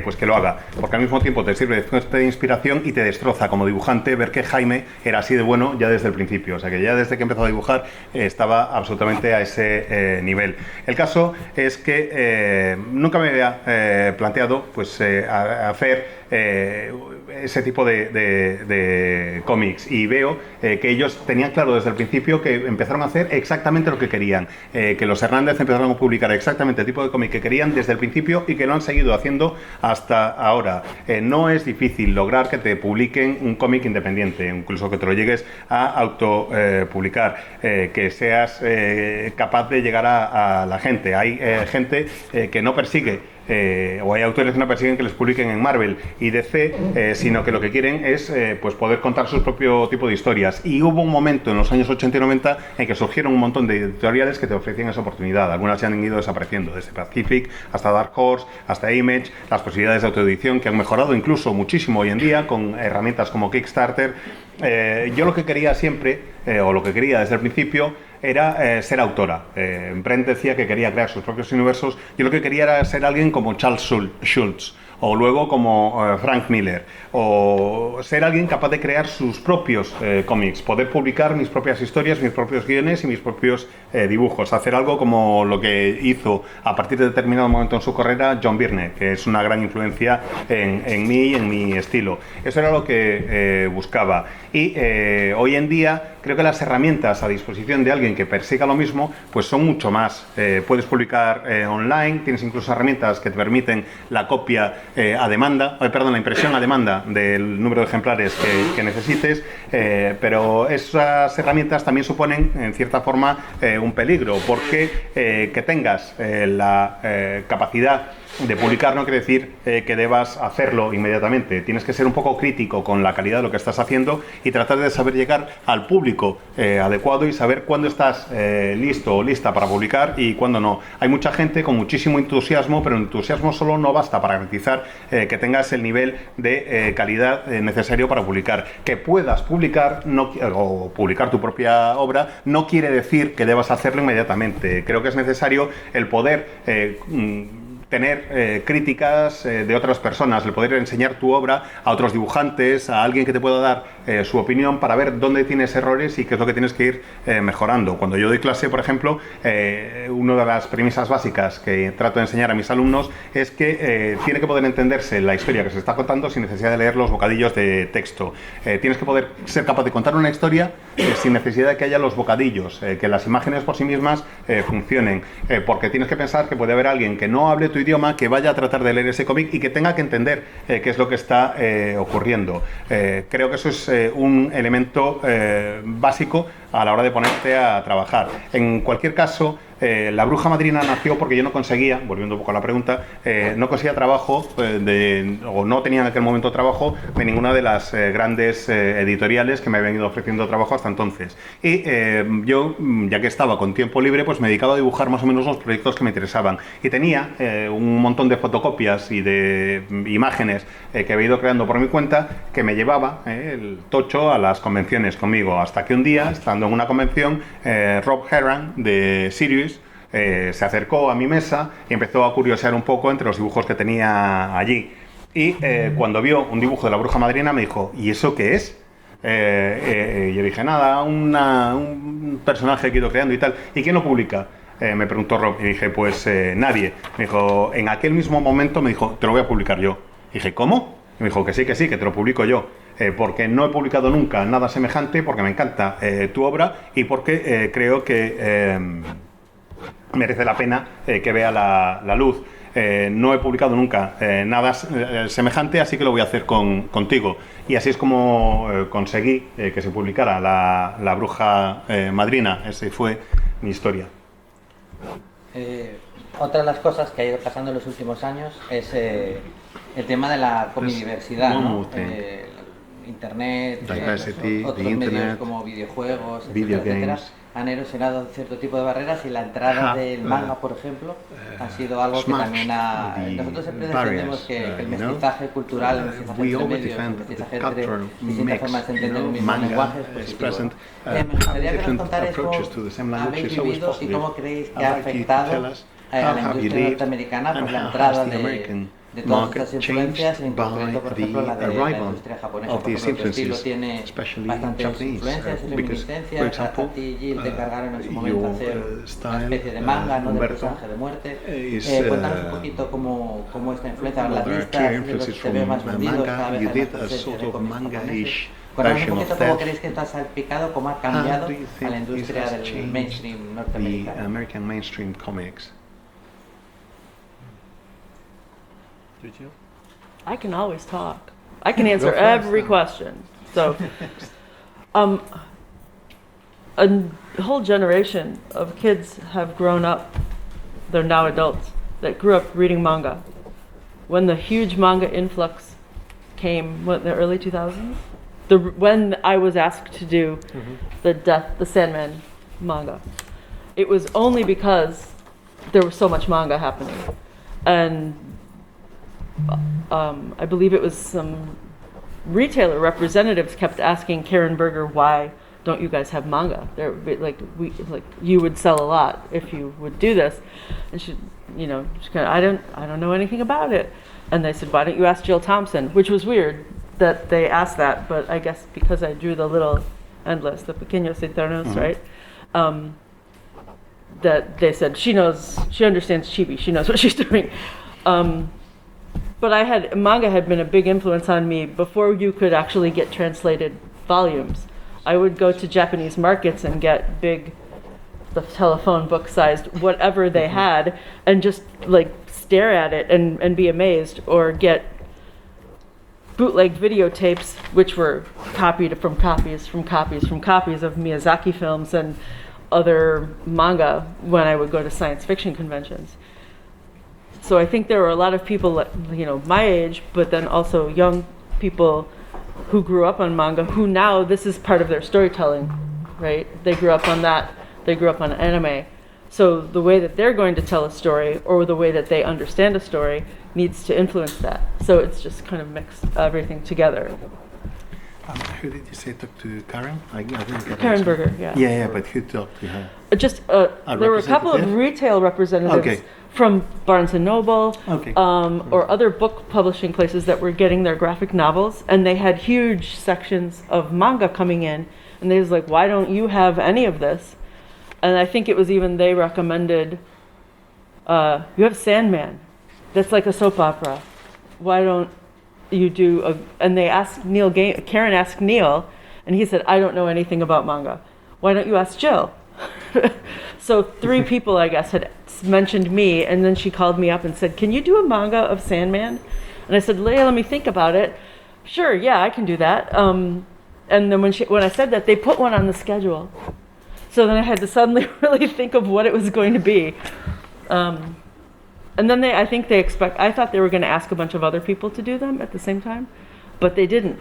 B: pues que lo haga, porque al mismo tiempo te sirve de inspiración y te destroza como dibujante ver que Jaime era así de bueno ya desde el principio, o sea que ya desde que empezó a dibujar estaba absolutamente a ese nivel. El caso es que nunca me había planteado pues hacer ese tipo de cómics, y veo que ellos tenían claro desde el principio que empezaron a hacer exactamente lo que querían, que los Hernández empezaron a publicar exactamente el tipo de cómic que querían desde el principio y que lo han seguido haciendo hasta ahora. No es difícil lograr que te publiquen un cómic independiente, incluso que te lo llegues a autopublicar, que seas capaz de llegar a la gente. Hay gente que no persigue o hay autores que no persiguen que les publiquen en Marvel y DC, sino que lo que quieren es pues poder contar su propio tipo de historias. Y hubo un momento en los años 80 y 90 en que surgieron un montón de editoriales que te ofrecían esa oportunidad. Algunas ya han ido desapareciendo, desde Pacific hasta Dark Horse, hasta Image, las posibilidades de autoedición que han mejorado incluso muchísimo hoy en día con herramientas como Kickstarter. Yo lo que quería siempre, o lo que quería desde el principio, era ser autora. Brent decía que quería crear sus propios universos. Yo lo que quería era ser alguien como Charles Schulz, o luego como Frank Miller, o ser alguien capaz de crear sus propios cómics, poder publicar mis propias historias, mis propios guiones y mis propios dibujos, hacer algo como lo que hizo a partir de determinado momento en su carrera John Byrne, que es una gran influencia en mí y en mi estilo. Eso era lo que buscaba, y hoy en día creo que las herramientas a disposición de alguien que persiga lo mismo pues son mucho más. Puedes publicar online, tienes incluso herramientas que te permiten la copia a demanda, la impresión a demanda del número de ejemplares que necesites, pero esas herramientas también suponen en cierta forma un peligro, porque que tengas la capacidad de publicar no quiere decir que debas hacerlo inmediatamente. Tienes que ser un poco crítico con la calidad de lo que estás haciendo y tratar de saber llegar al público adecuado y saber cuándo estás listo o lista para publicar y cuándo no. Hay mucha gente con muchísimo entusiasmo, pero el entusiasmo solo no basta para garantizar que tengas el nivel de calidad necesario para publicar. Que puedas publicar o publicar tu propia obra no quiere decir que debas hacerlo inmediatamente. Creo que es necesario el poder tener críticas de otras personas, el poder enseñar tu obra a otros dibujantes, a alguien que te pueda dar su opinión para ver dónde tienes errores y qué es lo que tienes que ir mejorando. Cuando yo doy clase, por ejemplo, una de las premisas básicas que trato de enseñar a mis alumnos es que tiene que poder entenderse la historia que se está contando sin necesidad de leer los bocadillos de texto. Tienes que poder ser capaz de contar una historia sin necesidad de que haya los bocadillos, que las imágenes por sí mismas funcionen, porque tienes que pensar que puede haber alguien que no hable tu idioma, que vaya a tratar de leer ese cómic y que tenga que entender qué es lo que está ocurriendo. Creo que eso es un elemento básico a la hora de ponerte a trabajar. En cualquier caso, La Bruja Madrina nació porque yo no conseguía, volviendo un poco a la pregunta, no conseguía trabajo o no tenía en aquel momento trabajo de ninguna de las grandes editoriales que me habían ido ofreciendo trabajo hasta entonces. Y yo, ya que estaba con tiempo libre, pues me dedicaba a dibujar más o menos los proyectos que me interesaban. Y tenía un montón de fotocopias y de imágenes que había ido creando por mi cuenta, que me llevaba el tocho a las convenciones conmigo, hasta que un día, estando en una convención, Rob Herran de Sirius se acercó a mi mesa y empezó a curiosear un poco entre los dibujos que tenía allí. Y cuando vio un dibujo de la bruja madrina me dijo, ¿y eso qué es? Yo dije, nada, un personaje que he ido creando y tal. ¿Y quién lo publica? Me preguntó Rob y dije, pues nadie. Me dijo, en aquel mismo momento me dijo, te lo voy a publicar yo. Y dije, ¿cómo? Y me dijo que sí, que te lo publico yo. Porque no he publicado nunca nada semejante, porque me encanta tu obra y porque creo que merece la pena que vea la luz. No he publicado nunca nada semejante, así que lo voy a hacer contigo. Y así es como conseguí que se publicara la bruja madrina. Esa fue mi historia.
A: Otra de las cosas que ha ido pasando en los últimos años es el tema de la comidiversidad, ¿no? Internet, otros medios como videojuegos, etcétera, han erosionado cierto tipo de barreras y la entrada del manga, por ejemplo, ha sido algo que también nosotros siempre defendemos que el mestizaje cultural, el mestizaje entre medios, el mestizaje entre distintas formas de entender un mismo lenguaje es positivo. Me gustaría que nos contarais cómo habéis vivido y cómo creéis que ha afectado a la industria norteamericana por la entrada de todas estas influencias, en concreto, por ejemplo, la de la industria japonesa. Por ejemplo, tu estilo tiene bastantes influencias y reminiscencias. A ti y Jill te encargaron en su momento hacer una especie de manga, ¿no?, del personaje de muerte. Cuéntanos un poquito cómo esta influencia, las listas, libros que te veo más vendidos, cada vez hay más presencia de cómics japoneses. Cuéntanos un poquito cómo creéis que esto ha salpicado, cómo ha cambiado a la industria del mainstream norteamericano.
C: I can always talk. I can answer every question. So, a whole generation of kids have grown up, they're now adults, that grew up reading manga. When the huge manga influx came, in the early 2000s? When I was asked to do the Sandman manga, it was only because there was so much manga happening. And I believe it was some retailer representatives kept asking Karen Berger, why don't you guys have manga? They're you would sell a lot if you would do this. And she kind of, I don't know anything about it. And they said, why don't you ask Jill Thompson? Which was weird that they asked that, but I guess because I drew the little endless, the Pequeños Eternos, right? That they said she understands Chibi, she knows what she's doing. But manga had been a big influence on me before you could actually get translated volumes. I would go to Japanese markets and get the telephone book sized, whatever they had, and just stare at it and be amazed, or get bootleg videotapes, which were copied from copies of Miyazaki films and other manga when I would go to science fiction conventions. So I think there were a lot of people, my age, but then also young people who grew up on manga, who now this is part of their storytelling, right? They grew up on that. They grew up on anime. So the way that they're going to tell a story, or the way that they understand a story, needs to influence that. So it's just kind of mixed everything together.
B: Who did you say talked to Karen? I didn't get
C: Karen Berger, yeah.
B: Yeah, but who talked to her?
C: Just there were a couple of retail representatives from Barnes & Noble or other book publishing places that were getting their graphic novels, and they had huge sections of manga coming in, and they was like, why don't you have any of this? And I think it was even they recommended, you have Sandman, that's like a soap opera. Why don't you do and they asked Karen asked Neil, and he said, I don't know anything about manga. Why don't you ask Jill? So 3 people, I guess, had mentioned me, and then she called me up and said, can you do a manga of Sandman? And I said, Leia, let me think about it. Sure, yeah, I can do that. And then when I said that, they put one on the schedule. So then I had to suddenly really think of what it was going to be. And then I thought they were going to ask a bunch of other people to do them at the same time, but they didn't.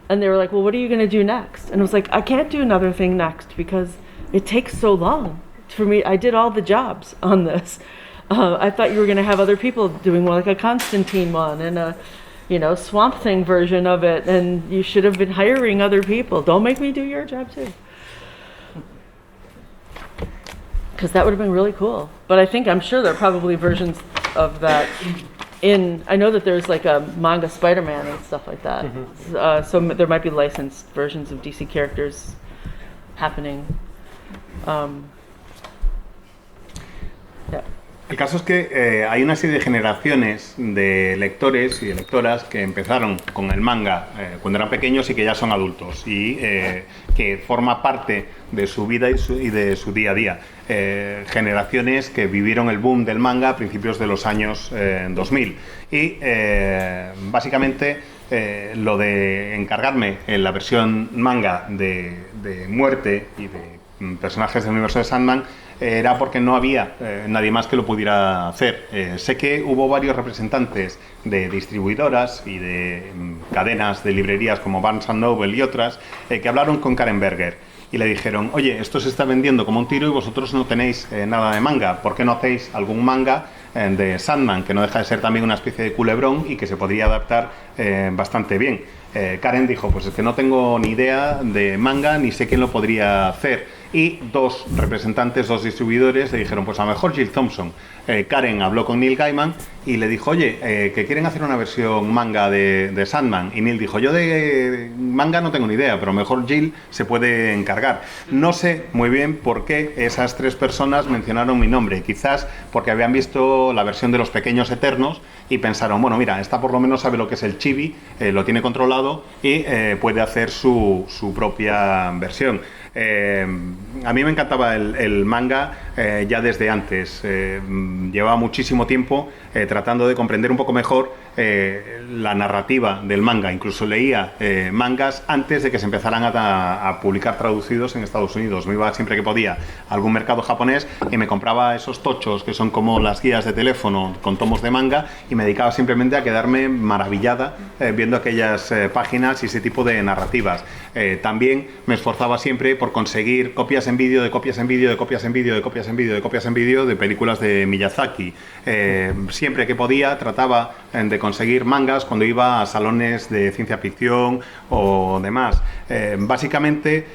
C: And they were like, well, what are you going to do next? And I was like, I can't do another thing next because it takes so long for me. I did all the jobs on this. I thought you were going to have other people doing one, like a Constantine one and a, Swamp Thing version of it. And you should have been hiring other people. Don't make me do your job too. because that would have been really cool. But I'm sure there are probably versions of that I know that there's like a manga Spider-Man and stuff like that. So there might be licensed versions of DC characters happening. Yeah.
B: El caso es que hay una serie de generaciones de lectores y de lectoras que empezaron con el manga cuando eran pequeños y que ya son adultos y que forma parte de su vida y de su día a día. Generaciones que vivieron el boom del manga a principios de los años 2000 y básicamente lo de encargarme en la versión manga de Muerte y de personajes del universo de Sandman era porque no había nadie más que lo pudiera hacer. Sé que hubo varios representantes de distribuidoras y de cadenas de librerías como Barnes & Noble y otras que hablaron con Karen Berger y le dijeron, oye, esto se está vendiendo como un tiro y vosotros no tenéis nada de manga, ¿por qué no hacéis algún manga de Sandman, que no deja de ser también una especie de culebrón y que se podría adaptar bastante bien? Karen dijo, pues es que no tengo ni idea de manga ni sé quién lo podría hacer. Y dos representantes, dos distribuidores le dijeron, pues a lo mejor Jill Thompson. Karen habló con Neil Gaiman y le dijo, oye, que quieren hacer una versión manga de Sandman. Y Neil dijo, yo de manga no tengo ni idea, pero mejor Jill se puede encargar. No sé muy bien por qué esas tres personas mencionaron mi nombre. Quizás porque habían visto la versión de Los Pequeños Eternos y pensaron, bueno, mira, esta por lo menos sabe lo que es el chibi, lo tiene controlado y puede hacer su propia versión. A mí me encantaba el manga ya desde antes. Llevaba muchísimo tiempo tratando de comprender un poco mejor la narrativa del manga. Incluso leía mangas antes de que se empezaran a publicar traducidos en Estados Unidos. Me iba siempre que podía a algún mercado japonés y me compraba esos tochos que son como las guías de teléfono con tomos de manga y me dedicaba simplemente a quedarme maravillada viendo aquellas páginas y ese tipo de narrativas. También me esforzaba siempre por conseguir copias en vídeo, de copias en vídeo, de copias en vídeo, de copias en vídeo, de copias en vídeo de películas de Miyazaki. Siempre que podía trataba de conseguir mangas cuando iba a salones de ciencia ficción o demás. Básicamente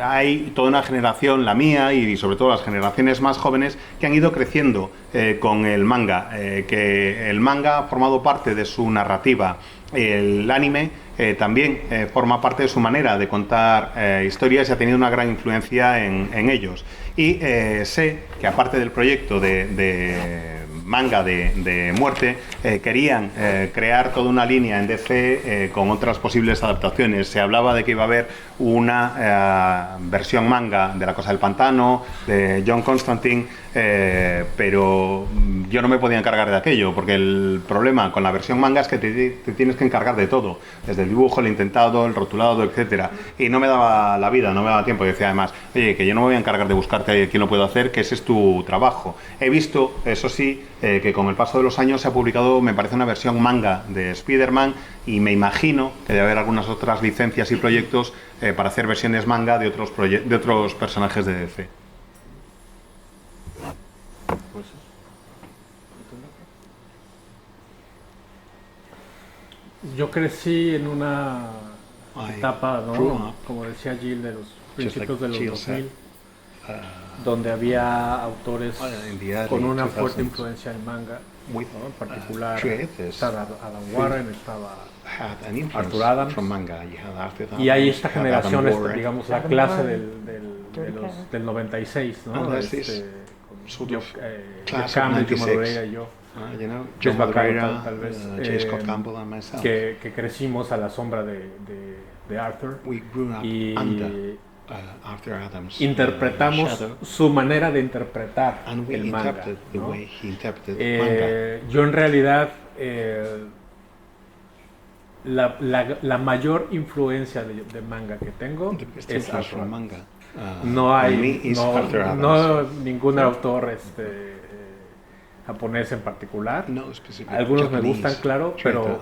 B: hay toda una generación, la mía y sobre todo las generaciones más jóvenes, que han ido creciendo con el manga, que el manga ha formado parte de su narrativa. El anime también forma parte de su manera de contar historias y ha tenido una gran influencia en ellos. Y sé que aparte del proyecto de manga de Muerte, querían crear toda una línea en DC con otras posibles adaptaciones. Se hablaba de que iba a haber una versión manga de La Cosa del Pantano, de John Constantine, pero yo no me podía encargar de aquello, porque el problema con la versión manga es que te tienes que encargar de todo, desde el dibujo, el intentado, el rotulado, etcétera, y no me daba la vida, no me daba tiempo. Y decía además, oye, que yo no me voy a encargar de buscarte quién lo puedo hacer, que ese es tu trabajo. He visto, eso sí, que con el paso de los años se ha publicado, me parece, una versión manga de Spider-Man, y me imagino que debe haber algunas otras licencias y proyectos para hacer versiones manga de otros personajes de DC.
D: Yo crecí en una etapa, ¿no? Como decía Jill, de los principios de los 2000, donde había autores con una fuerte influencia en manga, ¿no? En particular estaba Adam Warren, estaba Arthur Adams, y hay esta generación, digamos, la clase del 96, ¿no? Campbell, Joe Madureira y yo, Joe Madureira, tal vez, que crecimos a la sombra de Arthur y interpretamos su manera de interpretar el manga, ¿no? Yo en realidad la mayor influencia de manga que tengo es Arthur Adams. No hay ningún autor japonés en particular. Algunos me gustan, claro, pero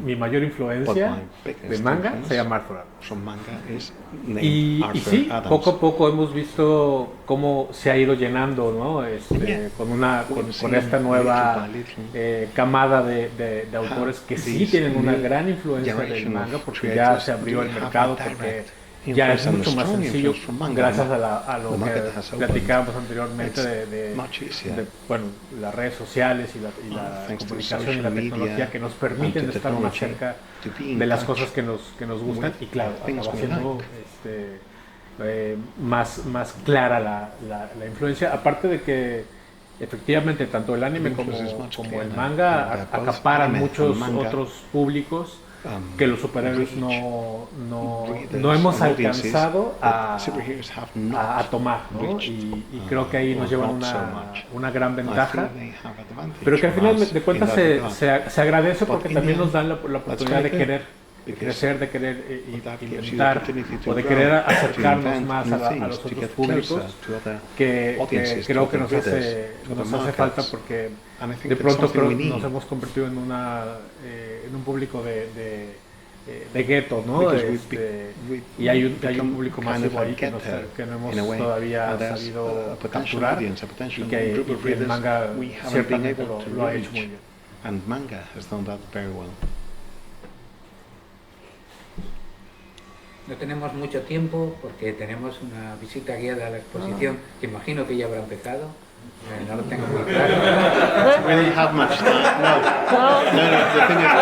D: mi mayor influencia de manga se llama Arthur Adams. Y sí, poco a poco hemos visto cómo se ha ido llenando, ¿no? Con esta nueva camada de autores que sí tienen una gran influencia del manga, porque ya se abrió el mercado, porque ya es mucho más sencillo gracias a lo que platicábamos anteriormente de bueno, las redes sociales y la comunicación y la tecnología que nos permiten estar más cerca de las cosas que nos gustan y claro, acaba siendo más clara la influencia, aparte de que efectivamente tanto el anime como el manga acaparan muchos otros públicos que los superhéroes no hemos alcanzado a tomar, ¿no? Y creo que ahí nos llevan una gran ventaja, pero que al final de cuentas se agradece porque también nos dan la oportunidad de querer crecer, de querer inventar o de querer acercarnos más a los otros públicos que creo que nos hace falta porque de pronto nos hemos convertido en un público de gueto, ¿no? Y hay un público masivo ahí que no hemos todavía sabido capturar y que el manga ciertamente lo ha hecho muy bien.
B: And manga has done that very well.
E: No tenemos mucho tiempo porque tenemos una visita guiada a la exposición que imagino que ya habrá empezado. No lo tengo muy claro.
B: We don't have much time. No. The thing is,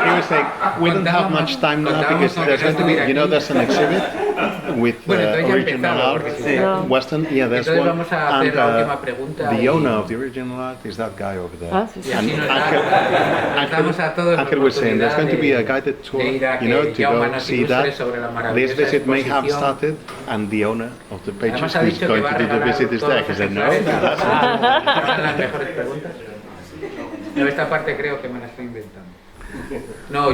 B: he was saying we don't have much time now because there's going to be, there's an exhibit with original art, Western. Yeah, there's one. And the owner of the original art is that guy over there. And Ángel was saying there's going to be a guided tour, to go see that. This visit may have started, and the owner of the pages who's going to do the visit is there. He said no.
E: Las mejores preguntas. No, esta parte creo que me la estoy inventando. No,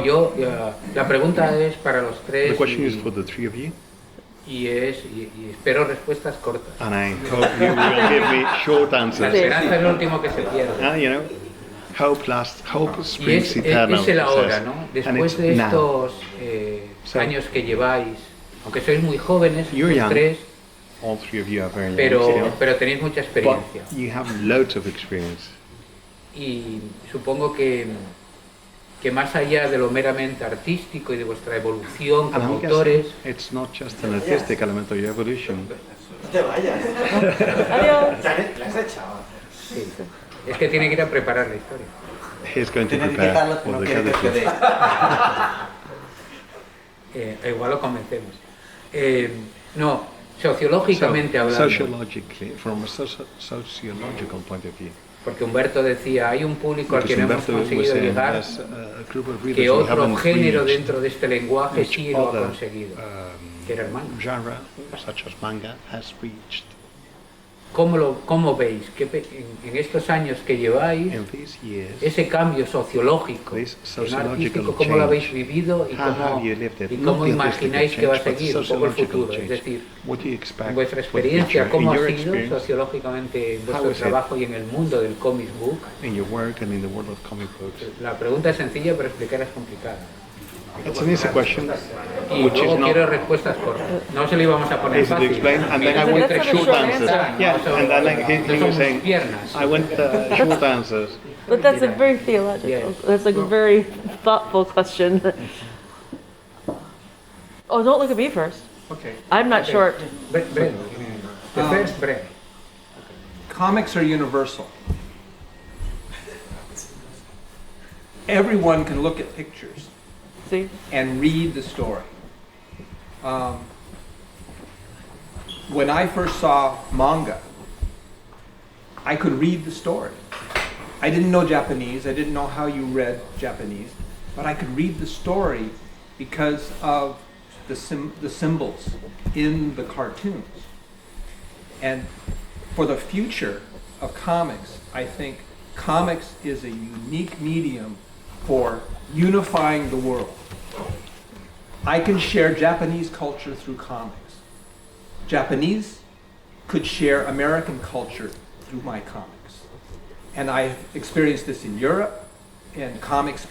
E: la pregunta es para los tres.
B: The question is for the three of you.
E: Y espero respuestas cortas.
B: And I hope you will give me short answers.
E: La esperanza es lo último que se pierde.
B: Hope springs eternal.
E: Es el ahora, ¿no? Después de estos años que lleváis, aunque sois muy jóvenes, los tres.
B: All three of you are very young,
E: pero tenéis mucha experiencia.
B: But you have loads of experience.
E: Y supongo que más allá de lo meramente artístico y de vuestra evolución como autores,
B: it's not just an artistic element of your evolution.
A: No te vayas.
C: Adiós.
A: La has echado.
E: Sí. Es que tiene que ir a preparar la historia.
B: He's going to prepare for the other.
E: Igual lo convencemos. No. Sociológicamente hablando.
B: From a sociological point of view.
E: Porque Humberto decía, hay un público al que no hemos conseguido llegar, que otro género dentro de este lenguaje sí lo ha conseguido, que era el manga.
B: Genre, such as manga, has reached.
E: ¿Cómo veis que en estos años que lleváis ese cambio sociológico, artístico, cómo lo habéis vivido y cómo imagináis que va a seguir un poco el futuro? Es decir, en vuestra experiencia, ¿cómo ha sido sociológicamente en vuestro trabajo y en el mundo del comic book? La pregunta es sencilla, pero explicar es complicada.
B: It's an easy question.
E: Y luego quiero respuestas cortas. No se lo íbamos a poner fácil.
B: Explain, and then I went short answers. Yeah, and then he was saying, I went short answers.
C: But that's a very theological.
E: Yes.
C: That's like a very thoughtful question. Oh, don't look at me first.
F: Okay.
C: I'm not short.
E: Breve. The first breve.
F: Comics are universal. Everyone can look at pictures.
C: See?
F: And read the story. When I first saw manga, I could read the story. I didn't know Japanese, I didn't know how you read Japanese, but I could read the story because of the symbols in the cartoons. And for the future of comics, I think comics is a unique medium for unifying the world. I can share Japanese culture through comics. Japanese could share American culture through my comics. And I've experienced this in Europe and comics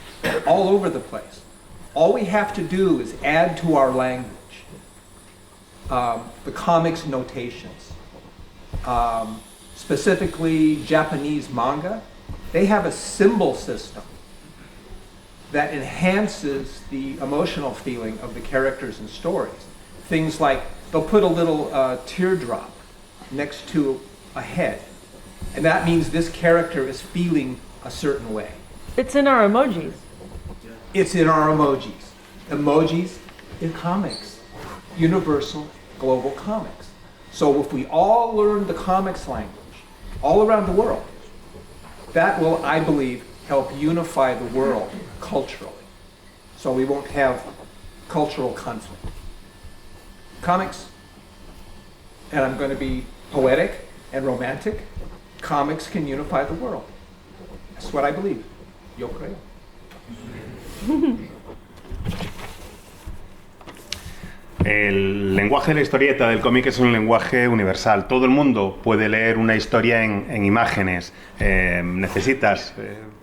F: all over the place. All we have to do is add to our language the comics notations. Specifically Japanese manga, they have a symbol system that enhances the emotional feeling of the characters and stories. things like they'll put a little teardrop next to a head, and that means this character is feeling a certain way.
C: It's in our emojis.
F: It's in our emojis. Emojis in comics. Universal global comics. So if we all learn the comics language all around the world, that will, I believe, help unify the world culturally. So we won't have cultural conflict. Comics, and I'm going to be poetic and romantic, comics can unify the world. That's what I believe. Yo creo.
B: El lenguaje de la historieta del cómic es un lenguaje universal. Todo el mundo puede leer una historia en imágenes. Necesitas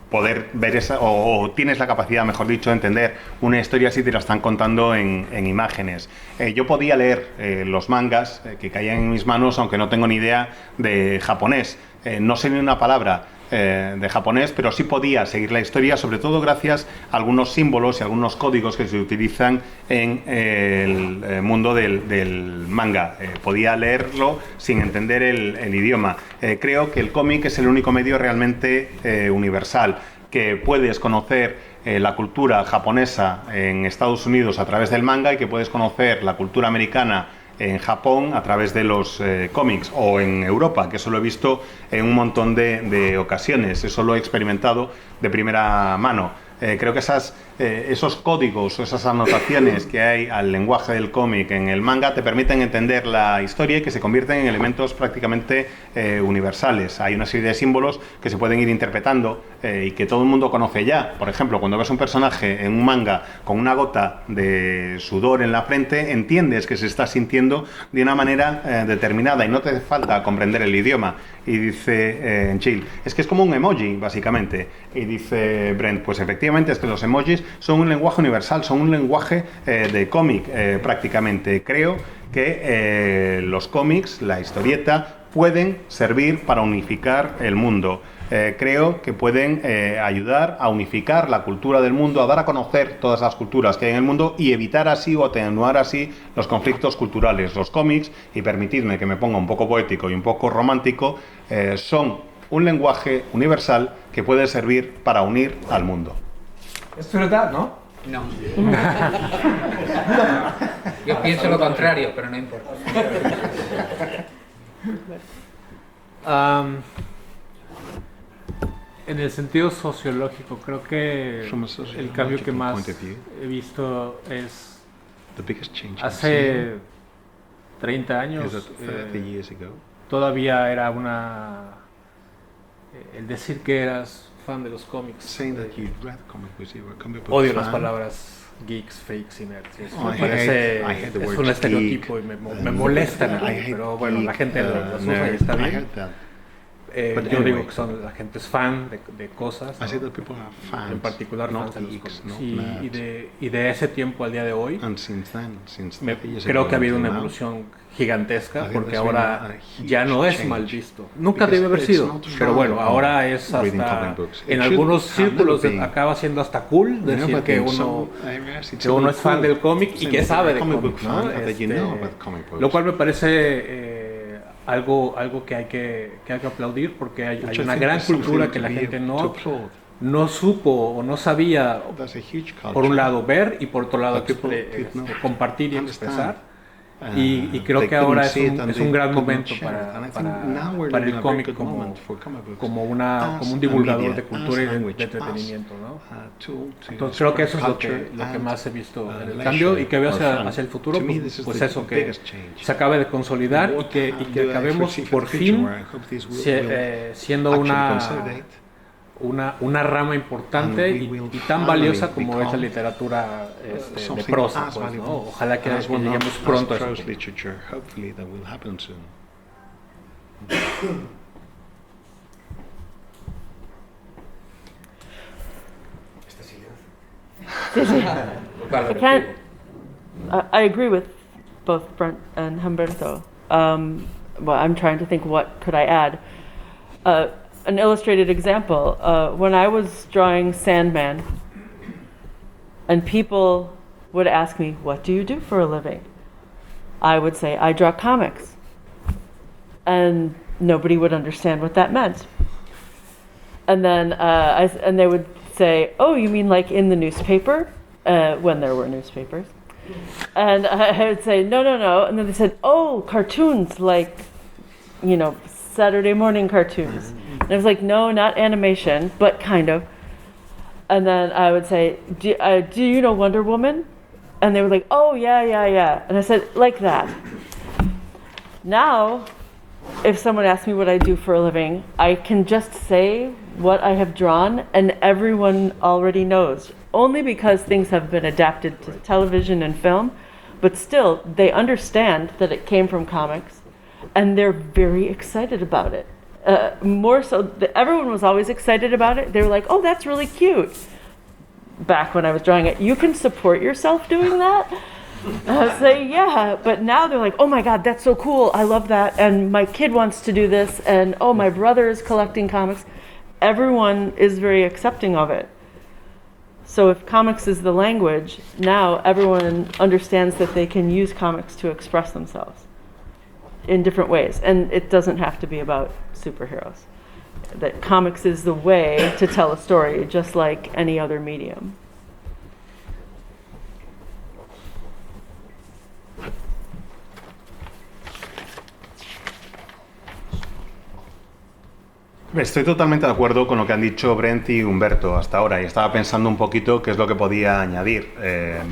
B: poder ver esa, o tienes la capacidad, mejor dicho, de entender una historia si te la están contando en imágenes. Yo podía leer los mangas que caían en mis manos, aunque no tengo ni idea de japonés. No sé ni una palabra de japonés, pero sí podía seguir la historia, sobre todo gracias a algunos símbolos y algunos códigos que se utilizan en el mundo del manga. Podía leerlo sin entender el idioma. Creo que el cómic es el único medio realmente universal, que puedes conocer la cultura japonesa en Estados Unidos a través del manga y que puedes conocer la cultura americana en Japón a través de los cómics, o en Europa, que eso lo he visto en un montón de ocasiones, eso lo he experimentado de primera mano. Creo que esos códigos o esas anotaciones que hay al lenguaje del cómic en el manga te permiten entender la historia y que se convierten en elementos prácticamente universales. Hay una serie de símbolos que se pueden ir interpretando y que todo el mundo conoce ya. Por ejemplo, cuando ves un personaje en un manga con una gota de sudor en la frente, entiendes que se está sintiendo de una manera determinada y no te hace falta comprender el idioma. Y dice Chill, es que es como un emoji, básicamente. Y dice Brent, pues efectivamente es que los emojis son un lenguaje universal, son un lenguaje de cómic prácticamente. Creo que los cómics, la historieta, pueden servir para unificar el mundo. Creo que pueden ayudar a unificar la cultura del mundo, a dar a conocer todas las culturas que hay en el mundo y evitar así o atenuar así los conflictos culturales. Los cómics, y permitidme que me ponga un poco poético y un poco romántico, son un lenguaje universal que puede servir para unir al mundo.
F: Es verdad, ¿no?
E: No. Yo pienso lo contrario, pero no importa.
D: En el sentido sociológico, creo que el cambio que más he visto es hace 30 años. Todavía era el decir que eras fan de los cómics. Odio las palabras geeks, freaks y nerds. Me parece es un estereotipo y me molestan, pero bueno, la gente los usa y está bien. Yo digo que la gente es fan de cosas, ¿no? En particular fans de los cómics. Y de ese tiempo al día de hoy, creo que ha habido una evolución gigantesca, porque ahora ya no es mal visto. Nunca debe haber sido, pero bueno, ahora es hasta, en algunos círculos acaba siendo hasta cool decir que uno es fan del cómic y que sabe de cómic, ¿no? Lo cual me parece algo que hay que aplaudir, porque hay una gran cultura que la gente no supo o no sabía, por un lado ver y por otro lado compartir y expresar. Y creo que ahora es un gran momento para el cómic como un divulgador de cultura y de entretenimiento, ¿no? Entonces creo que eso es lo que más he visto en el cambio, y que veo hacia el futuro, pues eso, que se acabe de consolidar y que acabemos por fin siendo una rama importante y tan valiosa como es la literatura de prosa, pues, ¿no? Ojalá que lleguemos pronto a eso.
C: I agree with both Brent and Humberto. Well, I'm trying to think, what could I add? An illustrated example, when I was drawing Sandman, and people would ask me, what do you do for a living? I would say, I draw comics. And nobody would understand what that meant. And then and they would say, oh, you mean like in the newspaper? When there were newspapers. And I would say, no. And then they said, oh, cartoons, like, Saturday morning cartoons. And I was like, no, not animation, but kind of. And then I would say, do you know Wonder Woman? And they were like, oh, yeah. And I said, like that. Now, if someone asks me what I do for a living, I can just say what I have drawn, and everyone already knows. Only because things have been adapted to television and film, but still, they understand that it came from comics, and they're very excited about it. More so, everyone was always excited about it. They were like, oh, that's really cute. Back when I was drawing it, you can support yourself doing that? I would say, yeah, but now they're like, oh my God, that's so cool. I love that. And my kid wants to do this. And oh, my brother is collecting comics. Everyone is very accepting of it. So if comics is the language, now everyone understands that they can use comics to express themselves in different ways. And it doesn't have to be about superheroes. That comics is the way to tell a story, just like any other medium.
B: Estoy totalmente de acuerdo con lo que han dicho Brent y Humberto hasta ahora, y estaba pensando un poquito qué es lo que podía añadir.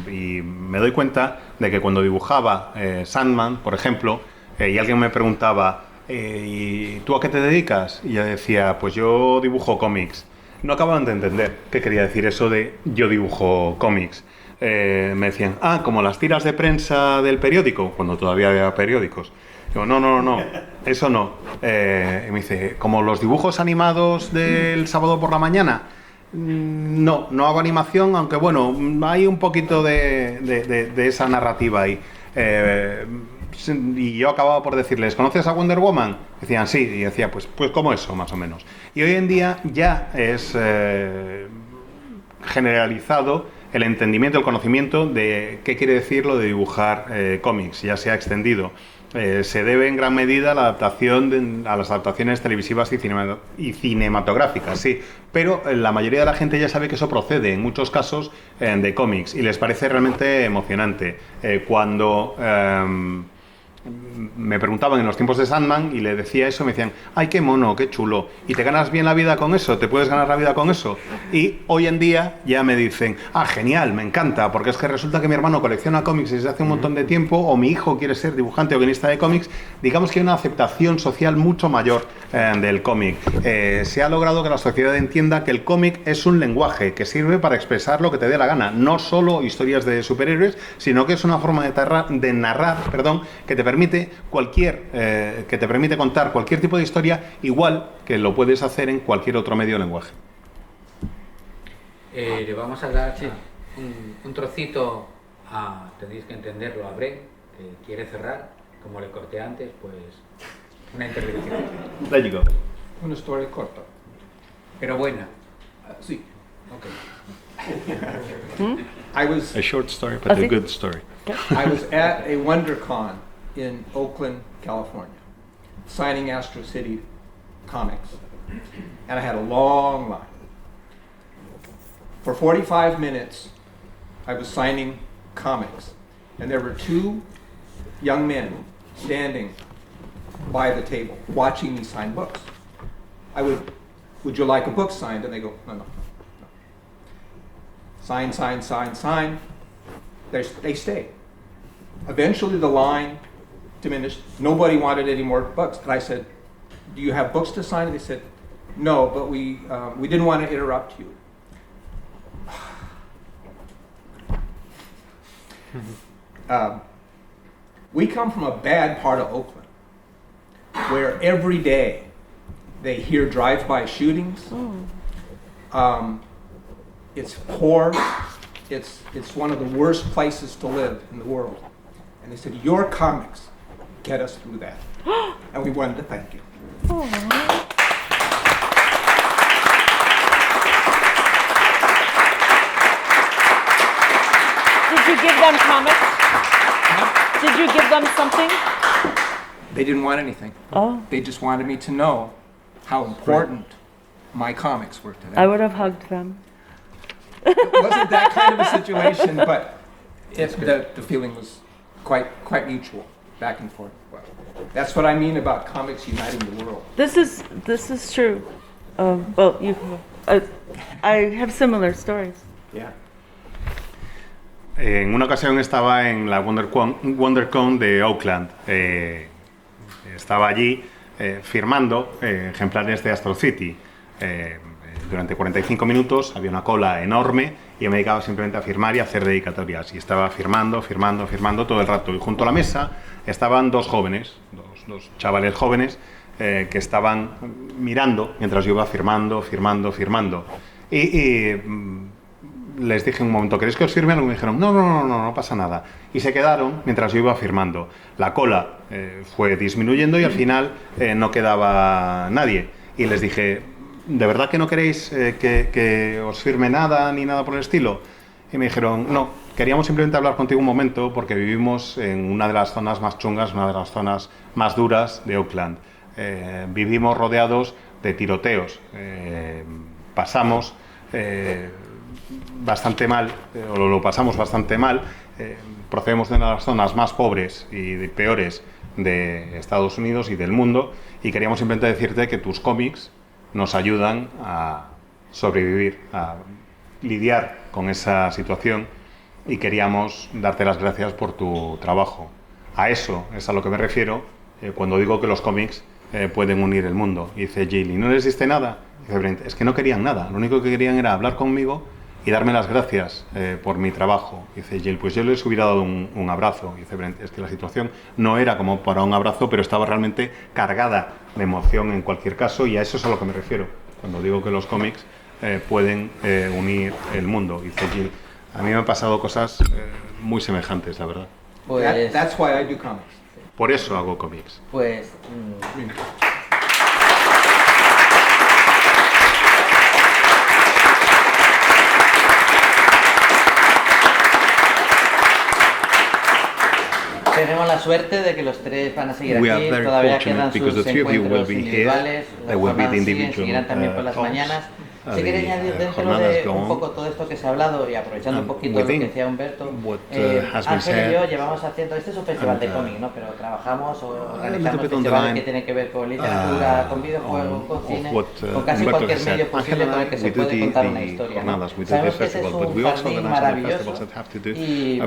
B: Y me doy cuenta de que cuando dibujaba Sandman, por ejemplo, y alguien me preguntaba, ¿y tú a qué te dedicas? Y yo decía, pues yo dibujo cómics. No acababan de entender qué quería decir eso de yo dibujo cómics. Me decían, como las tiras de prensa del periódico, cuando todavía había periódicos. Digo, no, eso no. Y me dice, ¿como los dibujos animados del sábado por la mañana? No hago animación, aunque bueno, hay un poquito de esa narrativa ahí. Y yo acababa por decirles, ¿conoces a Wonder Woman? Decían, sí, y decía, pues como eso, más o menos. Y hoy en día ya es generalizado el entendimiento, el conocimiento de qué quiere decir lo de dibujar cómics, ya se ha extendido. Se debe en gran medida a la adaptación a las adaptaciones televisivas y cinematográficas, sí, pero la mayoría de la gente ya sabe que eso procede en muchos casos de cómics y les parece realmente emocionante. Cuando me preguntaban en los tiempos de Sandman y le decía eso, me decían, ¡ay, qué mono, qué chulo! ¿Y te ganas bien la vida con eso? ¿Te puedes ganar la vida con eso? Y hoy en día ya me dicen, genial, me encanta, porque es que resulta que mi hermano colecciona cómics desde hace un montón de tiempo, o mi hijo quiere ser dibujante o guionista de cómics. Digamos que hay una aceptación social mucho mayor del cómic. Se ha logrado que la sociedad entienda que el cómic es un lenguaje que sirve para expresar lo que te dé la gana, no solo historias de superhéroes, sino que es una forma de narrar, que te permite contar cualquier tipo de historia, igual que lo puedes hacer en cualquier otro medio de lenguaje.
E: Le vamos a dar un trocito tenéis que entenderlo, a Brent, que quiere cerrar, como le corté antes, pues una intervención.
B: There you go.
F: Una historia corta.
E: Pero buena.
F: Sí.
E: Okay.
B: A short story, but a good story.
F: I was at a WonderCon in Oakland, California, signing Astro City comics, and I had a long line. For 45 minutes, I was signing comics, and there were two young men standing by the table watching me sign books. Would you like a book signed? And they go, no. Sign. They stayed. Eventually the line diminished. Nobody wanted any more books. And I said, do you have books to sign? And they said, no, but we didn't want to interrupt you. We come from a bad part of Oakland, where every day they hear drive-by shootings. It's poor. It's one of the worst places to live in the world. And they said, your comics get us through that. And we wanted to thank you.
C: Did you give them comics? Did you give them something?
F: They didn't want anything.
C: Oh.
F: They just wanted me to know how important my comics were to them.
C: I would have hugged them.
F: It wasn't that kind of a situation, but the feeling was quite mutual, back and forth. That's what I mean about comics uniting the world.
C: This is true. Well, I have similar stories.
F: Yeah.
B: En una ocasión estaba en la WonderCon de Oakland. Estaba allí firmando ejemplares de Astro City. Durante 45 minutos había una cola enorme y yo me dedicaba simplemente a firmar y a hacer dedicatorias. Y estaba firmando todo el rato. Y junto a la mesa estaban dos jóvenes, dos chavales jóvenes, que estaban mirando mientras yo iba firmando. Y les dije en un momento, ¿queréis que os firme algo? Y me dijeron, no pasa nada. Y se quedaron mientras yo iba firmando. La cola fue disminuyendo y al final no quedaba nadie. Y les dije, ¿de verdad que no queréis que os firme nada ni nada por el estilo? Y me dijeron, no, queríamos simplemente hablar contigo un momento porque vivimos en una de las zonas más chungas, una de las zonas más duras de Oakland. Vivimos rodeados de tiroteos. Pasamos bastante mal, o lo pasamos bastante mal. Procedemos de una de las zonas más pobres y peores de Estados Unidos y del mundo, y queríamos simplemente decirte que tus cómics nos ayudan a sobrevivir, a lidiar con esa situación, y queríamos darte las gracias por tu trabajo. A eso es a lo que me refiero cuando digo que los cómics pueden unir el mundo. Y dice Jill, ¿y no les diste nada? Dice Brent, es que no querían nada, lo único que querían era hablar conmigo y darme las gracias por mi trabajo. Dice Jill, pues yo les hubiera dado un abrazo. Dice Brent, es que la situación no era como para un abrazo, pero estaba realmente cargada de emoción en cualquier caso, y a eso es a lo que me refiero cuando digo que los cómics pueden unir el mundo. Dice Jill, a mí me han pasado cosas muy semejantes, la verdad.
A: Pues,
F: That's why I do comics.
B: Por eso hago cómics.
A: Pues... tenemos la suerte de que los tres van a seguir aquí, todavía quedan sus encuentros individuales, las jornadas seguirán también por las mañanas. Si quería añadir dentro de un poco todo esto que se ha hablado y aprovechando un poquito lo que decía Humberto, Ángel y yo llevamos haciendo, este es un festival de cómic, ¿no? Pero trabajamos o organizamos festivales que tienen que ver con literatura, con videojuegos, con cine, con casi cualquier medio posible con el que se puede contar una historia, ¿no? Sabemos que ese es un jardín maravilloso y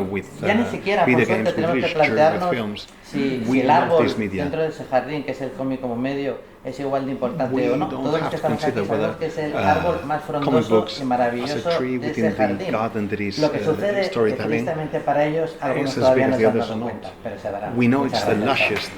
A: ya ni siquiera, por suerte, tenemos que plantearnos si el árbol dentro de ese jardín, que es el cómic como medio, es igual de importante o no. Todos los que estamos aquí sabemos que es el árbol más frondoso y maravilloso de ese jardín. Lo que sucede es que tristemente para ellos algunos todavía no se han dado cuenta, pero se darán. Muchas gracias.